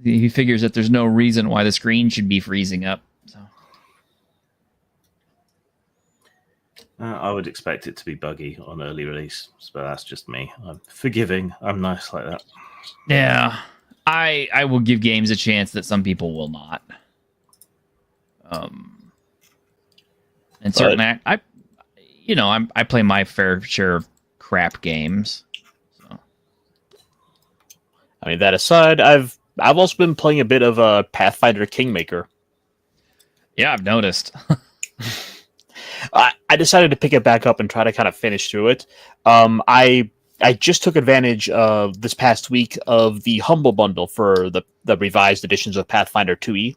he figures that there's no reason why the screen should be freezing up. So I would expect it to be buggy on early release, but that's just me. I'm forgiving. I'm nice like that. yeah, I will give games a chance that some people will not. And certainly, I play my fair share of crap games. So I mean, that aside, I've also been playing a bit of Pathfinder Kingmaker. yeah, I've noticed. I decided to pick it back up and try to kind of finish through it. I just took advantage of this past week of the Humble Bundle for the revised editions of Pathfinder 2e.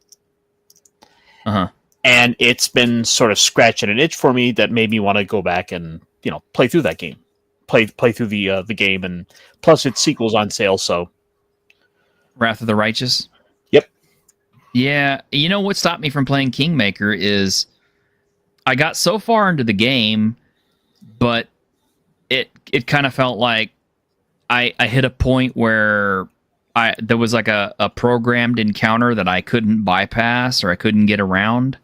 Uh-huh. And it's been sort of scratching an itch for me that made me want to go back and play through that game, play through the game, and plus its sequel's on sale. So, Wrath of the Righteous. Yep. Yeah, you know what stopped me from playing Kingmaker is I got so far into the game, but it kind of felt like I hit a point where there was like a programmed encounter that I couldn't bypass or I couldn't get around.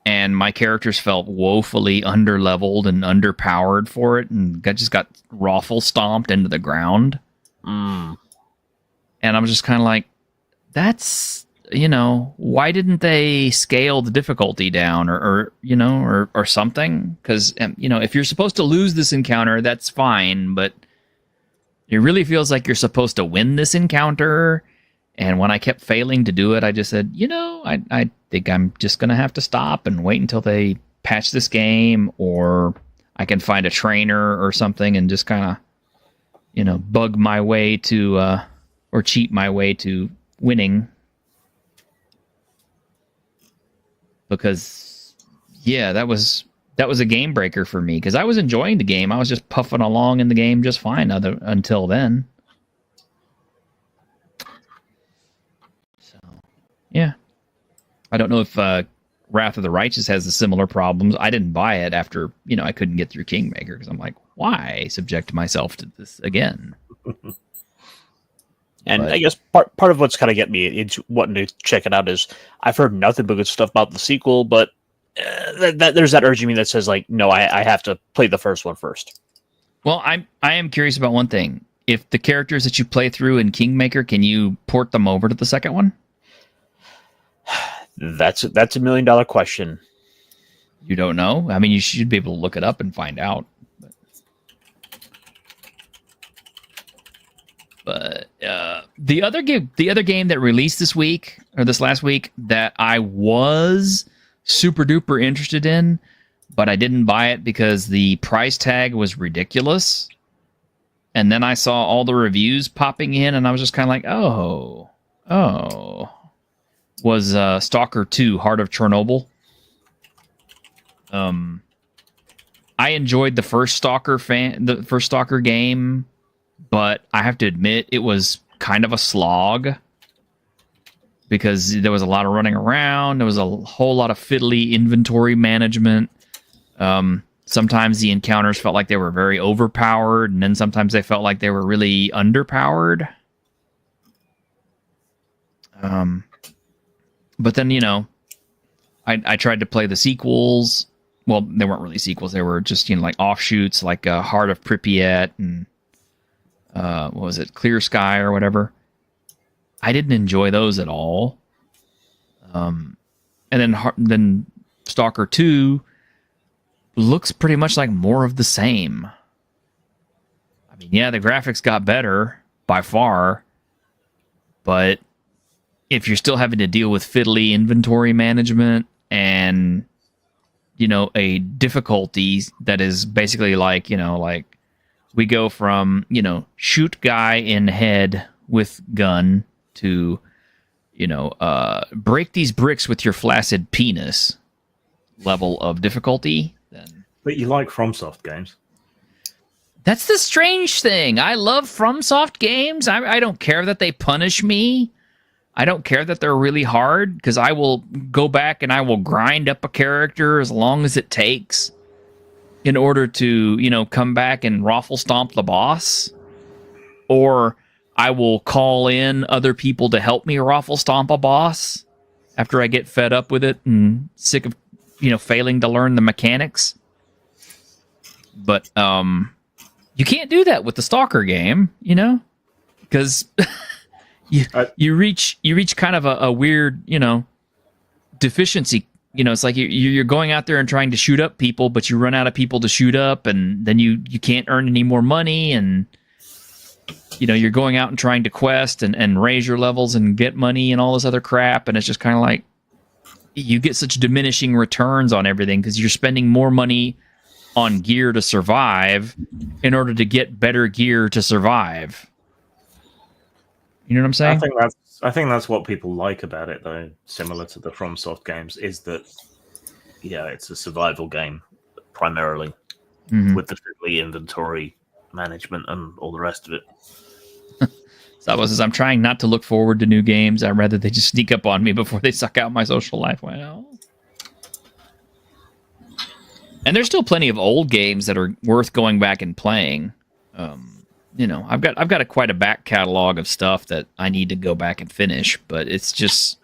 And my characters felt woefully underleveled and underpowered for it, and just got raffle stomped into the ground. And I'm just kind of like, that's, why didn't they scale the difficulty down or something? Because, if you're supposed to lose this encounter, that's fine, but it really feels like you're supposed to win this encounter. And when I kept failing to do it, I just said, I think I'm just going to have to stop and wait until they patch this game, or I can find a trainer or something and just kind of, bug my way to, or cheat my way to winning. Because, yeah, that was a game breaker for me, because I was enjoying the game. I was just puffing along in the game just fine until then. Yeah. I don't know if Wrath of the Righteous has the similar problems. I didn't buy it after, I couldn't get through Kingmaker, because I'm like, why subject myself to this again? And I guess part of what's kind of getting me into wanting to check it out is I've heard nothing but good stuff about the sequel, but there's that urge in me that says, like, no, I have to play the first one first. Well, I am curious about one thing. If the characters that you play through in Kingmaker, can you port them over to the second one? That's a $1 million question. You don't know? I mean, you should be able to look it up and find out. But the other game that released this week or this last week that I was super duper interested in, but I didn't buy it because the price tag was ridiculous. And then I saw all the reviews popping in, and I was just kind of like, oh. Was Stalker 2: Heart of Chernobyl. I enjoyed the first Stalker game, but I have to admit it was kind of a slog because there was a lot of running around. There was a whole lot of fiddly inventory management. Sometimes the encounters felt like they were very overpowered, and then sometimes they felt like they were really underpowered. But then, I tried to play the sequels. Well, they weren't really sequels. They were just, like offshoots, like Heart of Pripyat and what was it, Clear Sky or whatever. I didn't enjoy those at all. And then Stalker 2 looks pretty much like more of the same. I mean, yeah, the graphics got better by far, but if you're still having to deal with fiddly inventory management and, a difficulty that is basically like, like we go from, shoot guy in head with gun to, break these bricks with your flaccid penis level of difficulty, then. But you like FromSoft games. That's the strange thing. I love FromSoft games. I don't care that they punish me. I don't care that they're really hard, because I will go back and I will grind up a character as long as it takes in order to, come back and raffle stomp the boss. Or I will call in other people to help me raffle stomp a boss after I get fed up with it and sick of, failing to learn the mechanics. But you can't do that with the Stalker game, because you reach kind of a weird, deficiency. It's like you're going out there and trying to shoot up people, but you run out of people to shoot up, and then you can't earn any more money, and you're going out and trying to quest and raise your levels and get money and all this other crap, and it's just kind of like you get such diminishing returns on everything because you're spending more money on gear to survive in order to get better gear to survive. You know what I'm saying? I think that's what people like about it, though. Similar to the FromSoft games, is that it's a survival game primarily, with the fiddly inventory management and all the rest of it. Sabo says, I'm trying not to look forward to new games. I'd rather they just sneak up on me before they suck out my social life. Well, and there's still plenty of old games that are worth going back and playing. I've got quite a back catalog of stuff that I need to go back and finish, but it's just,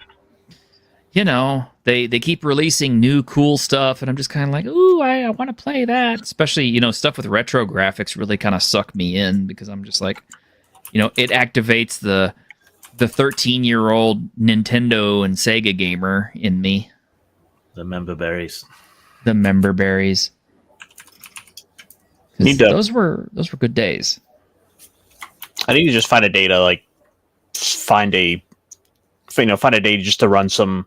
they keep releasing new cool stuff, and I'm just kind of like, ooh, I want to play that. Especially, stuff with retro graphics really kind of suck me in, because I'm just like, it activates the 13-year-old Nintendo and Sega gamer in me. The member berries. Those were good days. I need to just find a day to find a day just to run some,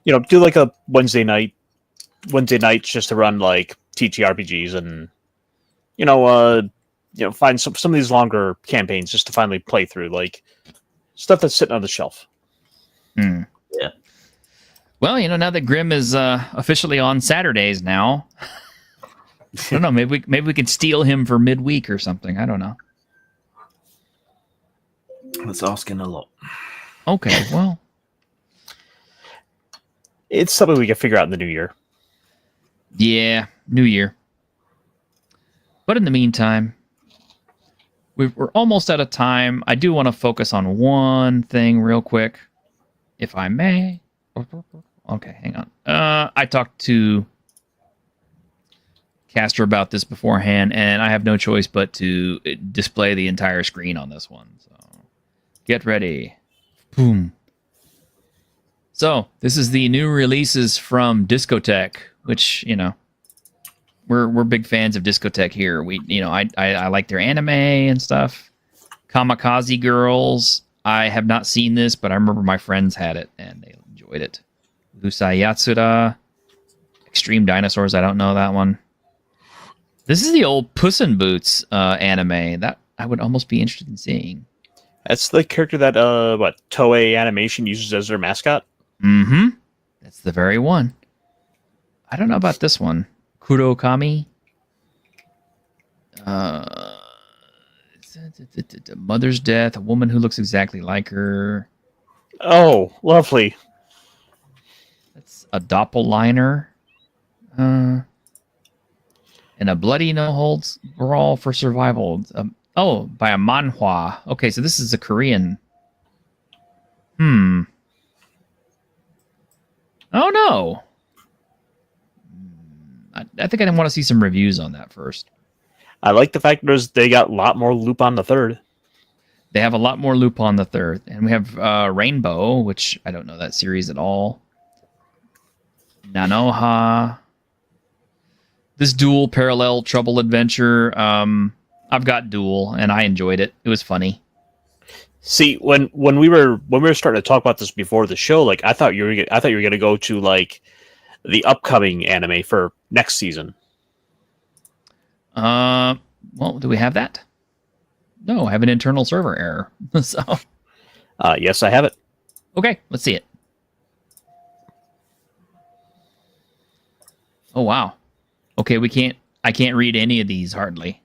do like a Wednesday nights just to run like TTRPGs and find some of these longer campaigns just to finally play through, like stuff that's sitting on the shelf. Yeah. Well, now that Grimm is officially on Saturdays now, I don't know. Maybe we can steal him for midweek or something. I don't know. That's asking a lot. Okay, well, it's something we can figure out in the new year. Yeah, new year. But in the meantime, we're almost out of time. I do want to focus on one thing real quick, if I may. Okay, hang on. I talked to Castor about this beforehand, and I have no choice but to display the entire screen on this one. So get ready. Boom. So this is the new releases from Discotech, which, we're big fans of Discotech here. I like their anime and stuff. Kamikaze Girls. I have not seen this, but I remember my friends had it and they enjoyed it. Lusai Yatsura. Extreme Dinosaurs. I don't know that one. This is the old Puss in Boots anime that I would almost be interested in seeing. That's the character that Toei Animation uses as their mascot. Mm-hmm. That's the very one. I don't know about this one. Kurokami. Mother's death. A woman who looks exactly like her. Oh, lovely. That's a doppelganger. And a bloody no-holds brawl for survival. By a manhwa. Okay, so this is a Korean. Oh no. I think I want to see some reviews on that first. I like the fact they got a lot more Lupin the Third. They have a lot more Lupin the Third, and we have Rainbow, which I don't know that series at all. Nanoha. This Duel Parallel Trouble Adventure. I've got Duel, and I enjoyed it. It was funny. See, when we were starting to talk about this before the show, I thought you were going to go to the upcoming anime for next season. Well, do we have that? No, I have an internal server error. So, yes, I have it. Okay, let's see it. Oh wow. Okay, I can't read any of these hardly.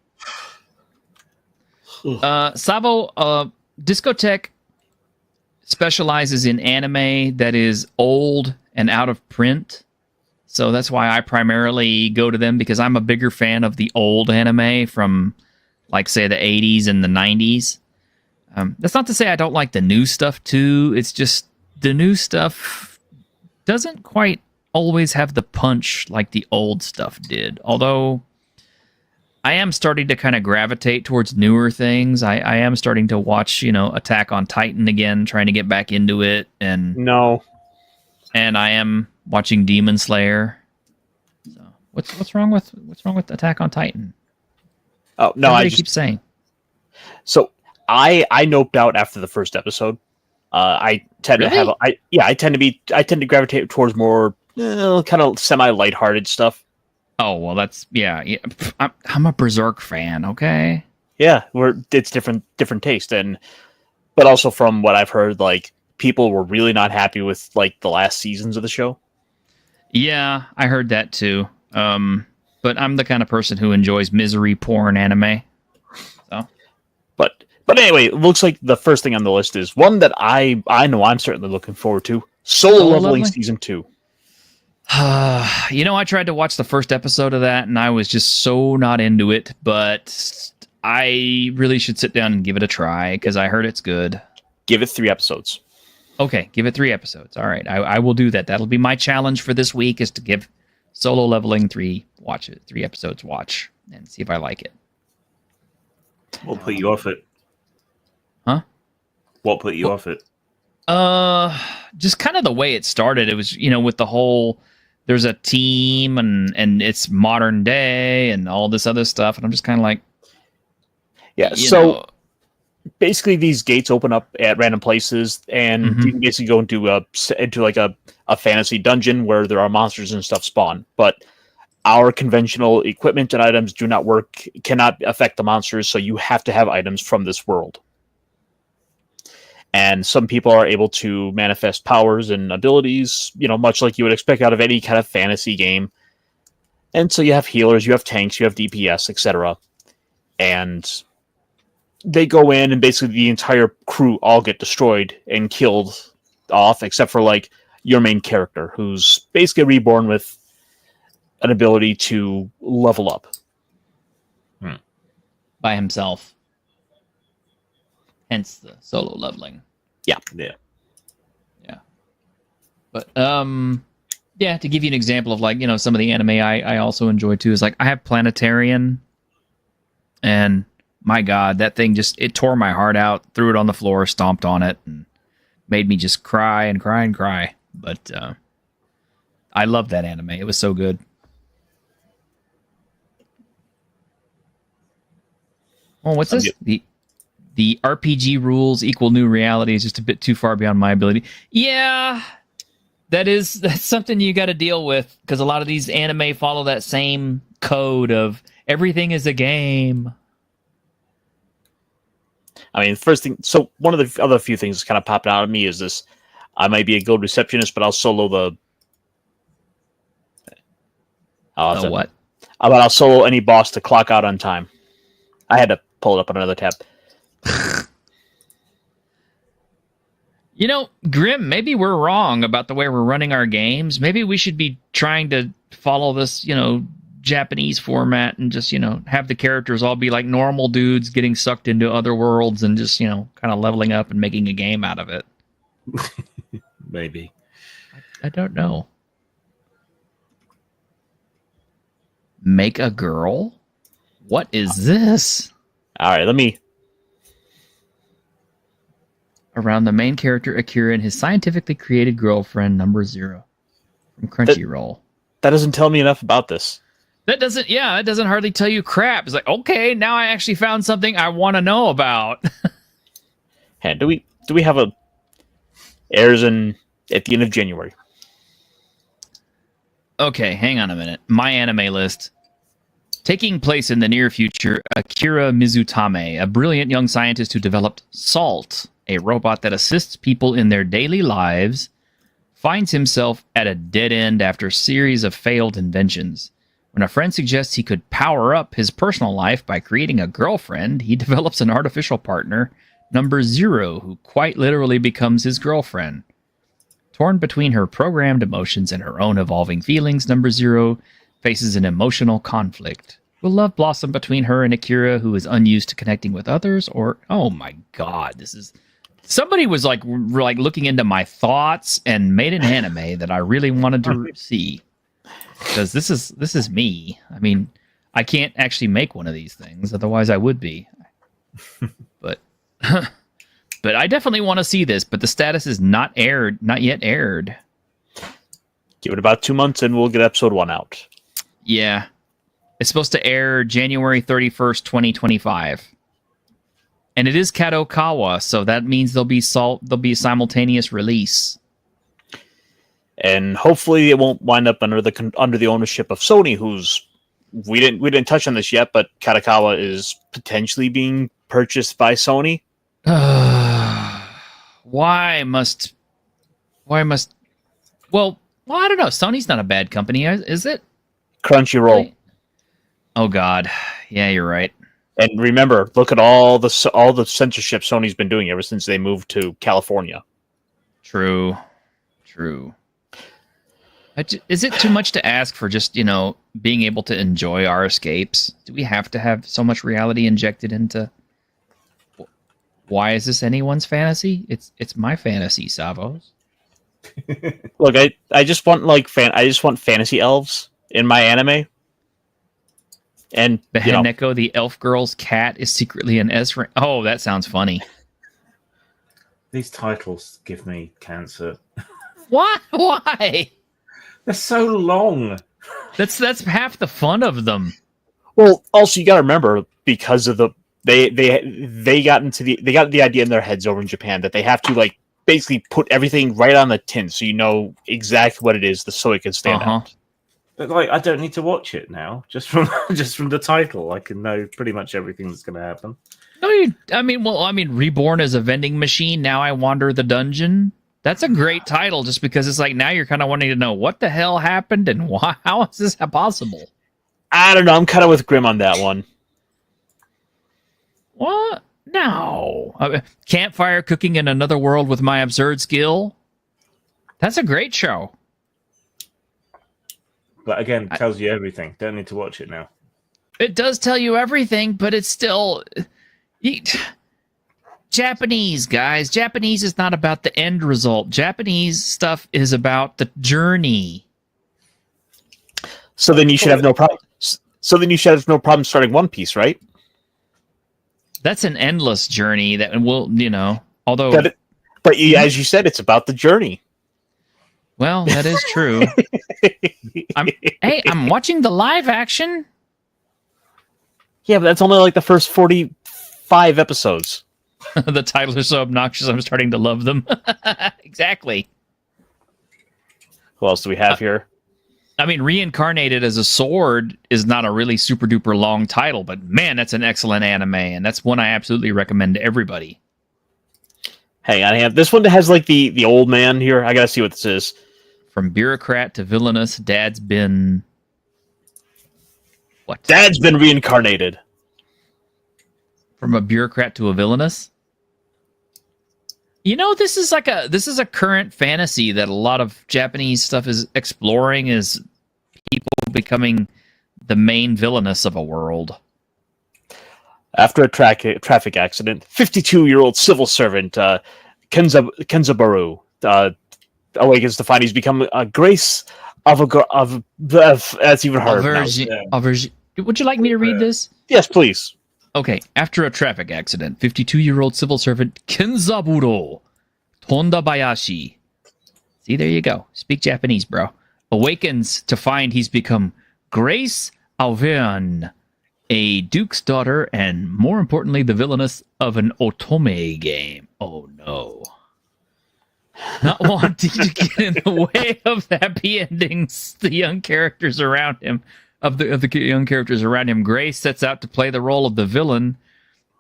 Savo, Discotech specializes in anime that is old and out of print. So that's why I primarily go to them, because I'm a bigger fan of the old anime from, like, say, the 80s and the 90s. That's not to say I don't like the new stuff, too. It's just the new stuff doesn't quite always have the punch like the old stuff did. Although I am starting to kind of gravitate towards newer things. I am starting to watch, Attack on Titan again, trying to get back into it. And I am watching Demon Slayer. So what's wrong with Attack on Titan? Oh no, I keep saying. So I noped out after the first episode. I tend to gravitate towards more kind of semi lighthearted stuff. Oh well, that's yeah. I'm a Berserk fan. Okay. Yeah, it's different taste, but also from what I've heard, like people were really not happy with like the last seasons of the show. Yeah, I heard that too. But I'm the kind of person who enjoys misery porn anime. So, but anyway, it looks like the first thing on the list is one that I know I'm certainly looking forward to: Solo Leveling Season 2. I tried to watch the first episode of that, and I was just so not into it. But I really should sit down and give it a try because I heard it's good. Give it 3 episodes. Okay, give it 3 episodes. All right, I will do that. That'll be my challenge for this week: is to give Solo Leveling 3 episodes watch and see if I like it. What put you off it? Huh? What put you off it? Just kind of the way it started. It was, with the whole, there's a team and it's modern day and all this other stuff. And I'm just kind of like, yeah. So basically these gates open up at random places and you can basically go into like a fantasy dungeon where there are monsters and stuff spawn. But our conventional equipment and items cannot affect the monsters. So you have to have items from this world. And some people are able to manifest powers and abilities, much like you would expect out of any kind of fantasy game. And so you have healers, you have tanks, you have DPS, etc. And they go in and basically the entire crew all get destroyed and killed off, except for like your main character, who's basically reborn with an ability to level up. By himself. Hence the solo leveling. Yeah. But to give you an example of like, some of the anime I also enjoy too is like I have Planetarian, and my God, that thing it tore my heart out, threw it on the floor, stomped on it, and made me just cry and cry and cry. But I love that anime. It was so good. Oh, what's this? The RPG rules equal new reality is just a bit too far beyond my ability. Yeah, that's something you got to deal with because a lot of these anime follow that same code of everything is a game. I mean, first thing. So one of the other few things that's kind of popping out of me is this: I might be a good receptionist, but I'll solo the. What? I'll solo any boss to clock out on time. I had to pull it up on another tab. Grim, maybe we're wrong about the way we're running our games. Maybe we should be trying to follow this, Japanese format and just, have the characters all be like normal dudes getting sucked into other worlds and just, kind of leveling up and making a game out of it. Maybe. I don't know. Make a girl? What is this? All right, let me... Around the main character, Akira, and his scientifically created girlfriend, Number 0. From Crunchyroll. That doesn't tell me enough about this. That doesn't hardly tell you crap. It's like, okay, now I actually found something I want to know about. Hey, do we have airs at the end of January? Okay, hang on a minute. My anime list. Taking place in the near future, Akira Mizutame, a brilliant young scientist who developed Salt, a robot that assists people in their daily lives, finds himself at a dead end after a series of failed inventions. When a friend suggests he could power up his personal life by creating a girlfriend, he develops an artificial partner, number 0, who quite literally becomes his girlfriend. Torn between her programmed emotions and her own evolving feelings, number 0 faces an emotional conflict. Will love blossom between her and Akira, who is unused to connecting with others? Or, oh my god, this is... Somebody was like looking into my thoughts and made an anime that I really wanted to see. Because this is me. I mean, I can't actually make one of these things, otherwise I would be. But but I definitely want to see this, but the status is not yet aired. Give it about 2 months and we'll get episode 1 out. Yeah. It's supposed to air January 31st, 2025. And it is Kadokawa, so that means there'll be a simultaneous release. And hopefully it won't wind up under the ownership of Sony, who's we didn't touch on this yet, but Kadokawa is potentially being purchased by Sony. Why must well, I don't know. Sony's not a bad company, is it? Crunchyroll. Oh god. Yeah, you're right. And remember, look at all the censorship Sony's been doing ever since they moved to California. True. Is it too much to ask for just, being able to enjoy our escapes? Do we have to have so much reality injected into... Why is this anyone's fantasy? It's my fantasy, Savos. Look, I just want fantasy elves in my anime. And the Haneko, the elf girl's cat, is secretly an S rank. Oh, that sounds funny. These titles give me cancer. What? Why? They're so long. That's half the fun of them. Well, also you got to remember, because of they got the idea in their heads over in Japan that they have to basically put everything right on the tin so you know exactly what it is, so it can stand out. But I don't need to watch it now. Just from the title, I can know pretty much everything that's going to happen. No, Reborn as a vending machine. Now I wander the dungeon. That's a great title, just because it's now you're kind of wanting to know what the hell happened and why. How is this possible? I don't know. I'm kind of with Grim on that one. What? No. Campfire cooking in another world with my absurd skill. That's a great show. But again, it tells you everything. Don't need to watch it now. It does tell you everything, but it's still... Japanese, guys. Japanese is not about the end result. Japanese stuff is about the journey. So then you should have no problem. So then you should have no problem starting One Piece, right? That's an endless journey that will, although... But as you said, it's about the journey. Well, that is true. I'm watching the live action. Yeah, but that's only the first 45 episodes. The titles are so obnoxious, I'm starting to love them. Exactly. Who else do we have here? Reincarnated as a Sword is not a really super duper long title, but man, that's an excellent anime, and that's one I absolutely recommend to everybody. Hang on, this one has the old man here. I gotta see what this is. From bureaucrat to villainous, Dad's been... What? Dad's been reincarnated. From a bureaucrat to a villainous? This is a current fantasy that a lot of Japanese stuff is exploring, is people becoming the main villainous of a world. After a traffic accident, 52-year-old civil servant Kenzabaru awakens to find he's become a grace of that's even harder. Would you like me to read this? Yes, please. Okay, after a traffic accident, 52-year-old civil servant Kenzaburo Tondabayashi, see, there you go, speak Japanese, bro, awakens to find he's become Grace Auvergne, a duke's daughter, and more importantly, the villainess of an otome game. Oh no. Not wanting to get in the way of the happy endings, the young characters around him, Grace sets out to play the role of the villain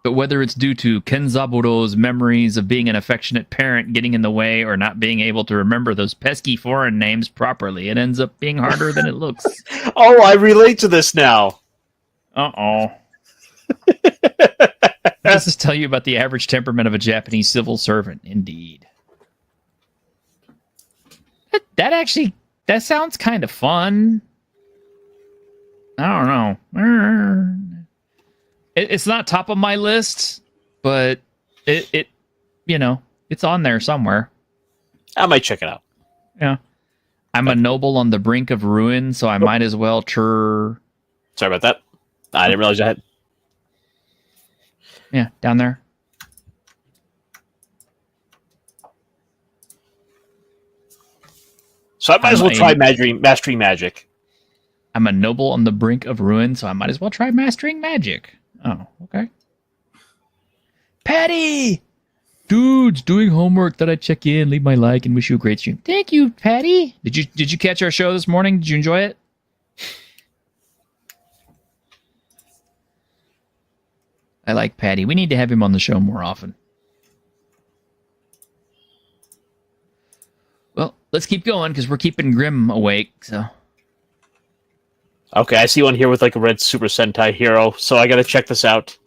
But whether it's due to Kenzaburo's memories of being an affectionate parent getting in the way or not being able to remember those pesky foreign names properly, it ends up being harder than it looks. Oh, I relate to this now. Uh-oh. Does this tell you about the average temperament of a Japanese civil servant? Indeed. That sounds kind of fun. I don't know. It's not top of my list, but it it's on there somewhere. I might check it out. Yeah. I'm a noble on the brink of ruin, so I might as well Sorry about that. I didn't realize I had. Yeah, down there. So I might as well try mastering magic. I'm a noble on the brink of ruin, so I might as well try mastering magic. Oh, okay. Patty! Dudes, doing homework. Thought I'd check in, leave my like, and wish you a great stream. Thank you, Patty. Did you catch our show this morning? Did you enjoy it? I like Patty. We need to have him on the show more often. Well, let's keep going because we're keeping Grim awake. So. Okay, I see one here with like a red Super Sentai hero, so I gotta check this out.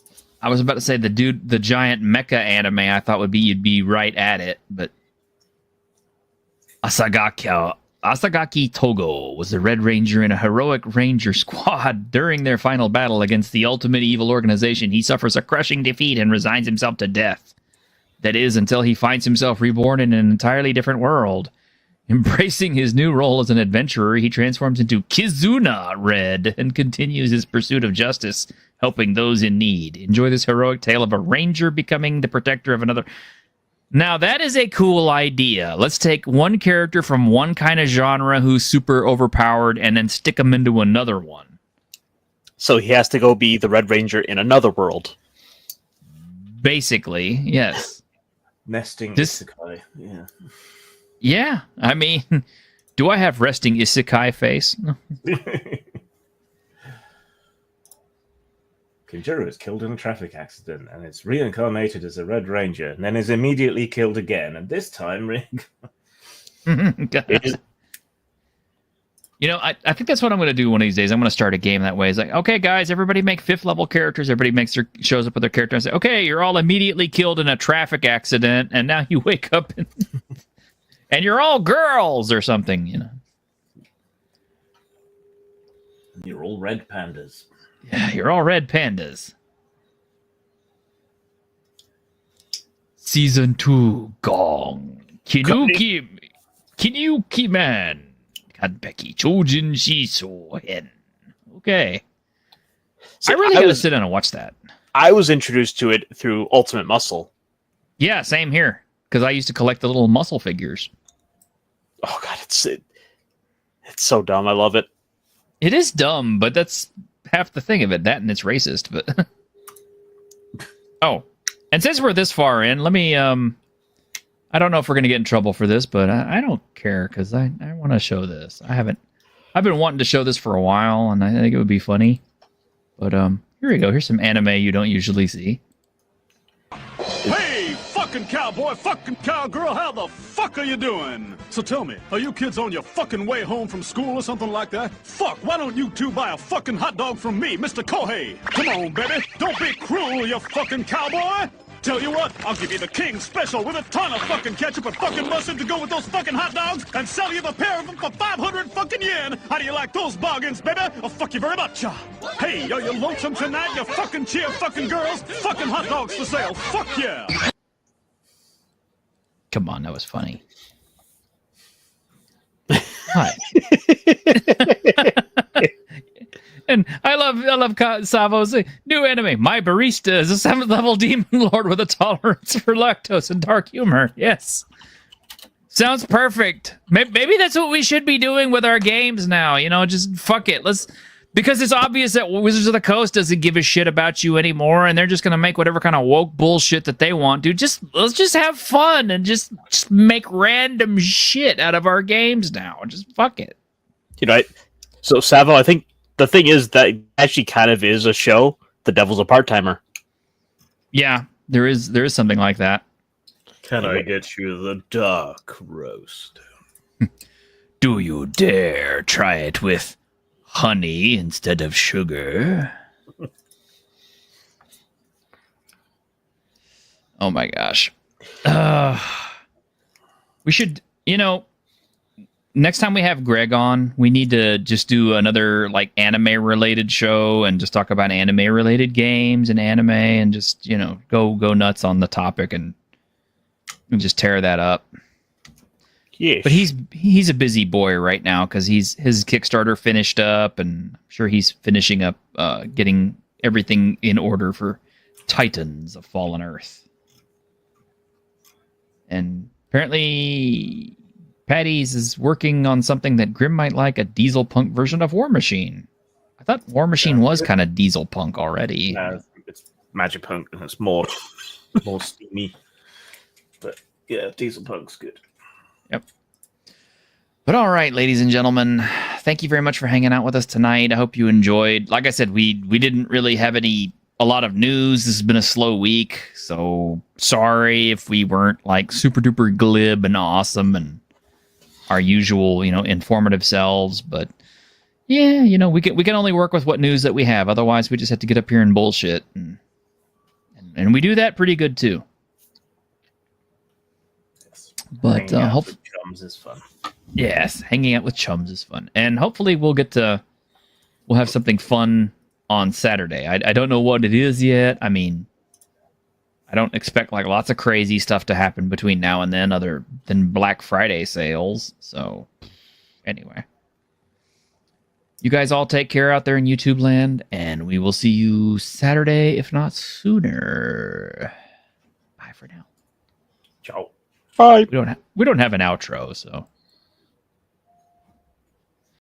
I was about to say the giant mecha anime. I thought you'd be right at it, but Asagaki Togo was the Red Ranger in a heroic ranger squad. During their final battle against the ultimate evil organization, he suffers a crushing defeat and resigns himself to death. That is, until he finds himself reborn in an entirely different world. Embracing his new role as an adventurer, he transforms into Kizuna Red and continues his pursuit of justice, helping those in need. Enjoy this heroic tale of a ranger becoming the protector of another. Now, that is a cool idea. Let's take one character from one kind of genre who's super overpowered and then stick him into another one. So he has to go be the Red Ranger in another world. Basically, yes. Nesting isekai, yeah. Yeah, I mean, do I have resting isekai face? Kinjiro is killed in a traffic accident and is reincarnated as a Red Ranger and then is immediately killed again. And this time, You know, I think that's what I'm going to do one of these days. I'm going to start a game that way. It's like, okay, guys, everybody make 5th level characters. Everybody shows up with their character and say, okay, you're all immediately killed in a traffic accident, and now you wake up and you're all girls or something, you know. You're all red pandas. Yeah, you're all red pandas. Season 2, Gong. Kinuki Man. Kanbeki Chojin Shiso Hen. Okay. See, I really got to sit down and watch that. I was introduced to it through Ultimate Muscle. Yeah, same here. Because I used to collect the little muscle figures. Oh god, it's so dumb. I love it. It is dumb, but that's half the thing of it. That and it's racist. But oh, and since we're this far in, let me. I don't know if we're gonna get in trouble for this, but I don't care because I want to show this. I've been wanting to show this for a while, and I think it would be funny. But here we go. Here's some anime you don't usually see. Hey, fucking cowboy, fucking cowgirl, how the fuck are you doing? So tell me, are you kids on your fucking way home from school or something like that? Fuck, why don't you two buy a fucking hot dog from me, Mr. Kohei? Come on, baby, don't be cruel, you fucking cowboy. Tell you what, I'll give you the King Special with a ton of fucking ketchup and fucking mustard to go with those fucking hot dogs and sell you the pair of them for 500 fucking yen. How do you like those bargains, baby? Oh, fuck you very much. Hey, are you lonesome tonight, you fucking cheer fucking girls? Fucking hot dogs for sale. Fuck yeah. Come on, that was funny. Hi. And I love Savo's new anime. My barista is a 7th level demon lord with a tolerance for lactose and dark humor. Yes. Sounds perfect. Maybe that's what we should be doing with our games now. You know, just fuck it. Because it's obvious that Wizards of the Coast doesn't give a shit about you anymore, and they're just gonna make whatever kind of woke bullshit that they want, dude. Let's just have fun and just make random shit out of our games now. Just fuck it. You know, so Savo, I think the thing is that actually kind of is a show. The Devil's a part-timer. Yeah, there is something like that. Can I get you the dark roast? Do you dare try it with honey instead of sugar? Oh my gosh. We should, next time we have Greg on, we need to just do another like anime related show and just talk about anime related games and anime and just, go nuts on the topic and just tear that up. Yeah. But he's a busy boy right now because his Kickstarter finished up, and I'm sure he's finishing up getting everything in order for Titans of Fallen Earth. And apparently Patty's is working on something that Grim might like, a diesel punk version of War Machine. I thought War Machine was kind of diesel punk already. No, it's Magic Punk, and it's more steamy. But yeah, Diesel Punk's good. Yep. But all right, ladies and gentlemen, thank you very much for hanging out with us tonight. I hope you enjoyed. Like I said, we didn't really have a lot of news. This has been a slow week, so sorry if we weren't like super duper glib and awesome and our usual, informative selves. But yeah, we can only work with what news that we have. Otherwise, we just have to get up here and bullshit, and we do that pretty good too. But Hanging out with chums is fun. Yes, hanging out with chums is fun, and hopefully we'll have something fun on Saturday. I don't know what it is yet. I mean, I don't expect like lots of crazy stuff to happen between now and then, other than Black Friday sales. So, anyway, you guys all take care out there in YouTube land, and we will see you Saturday, if not sooner. Bye for now. Ciao. Bye. We don't have an outro, so.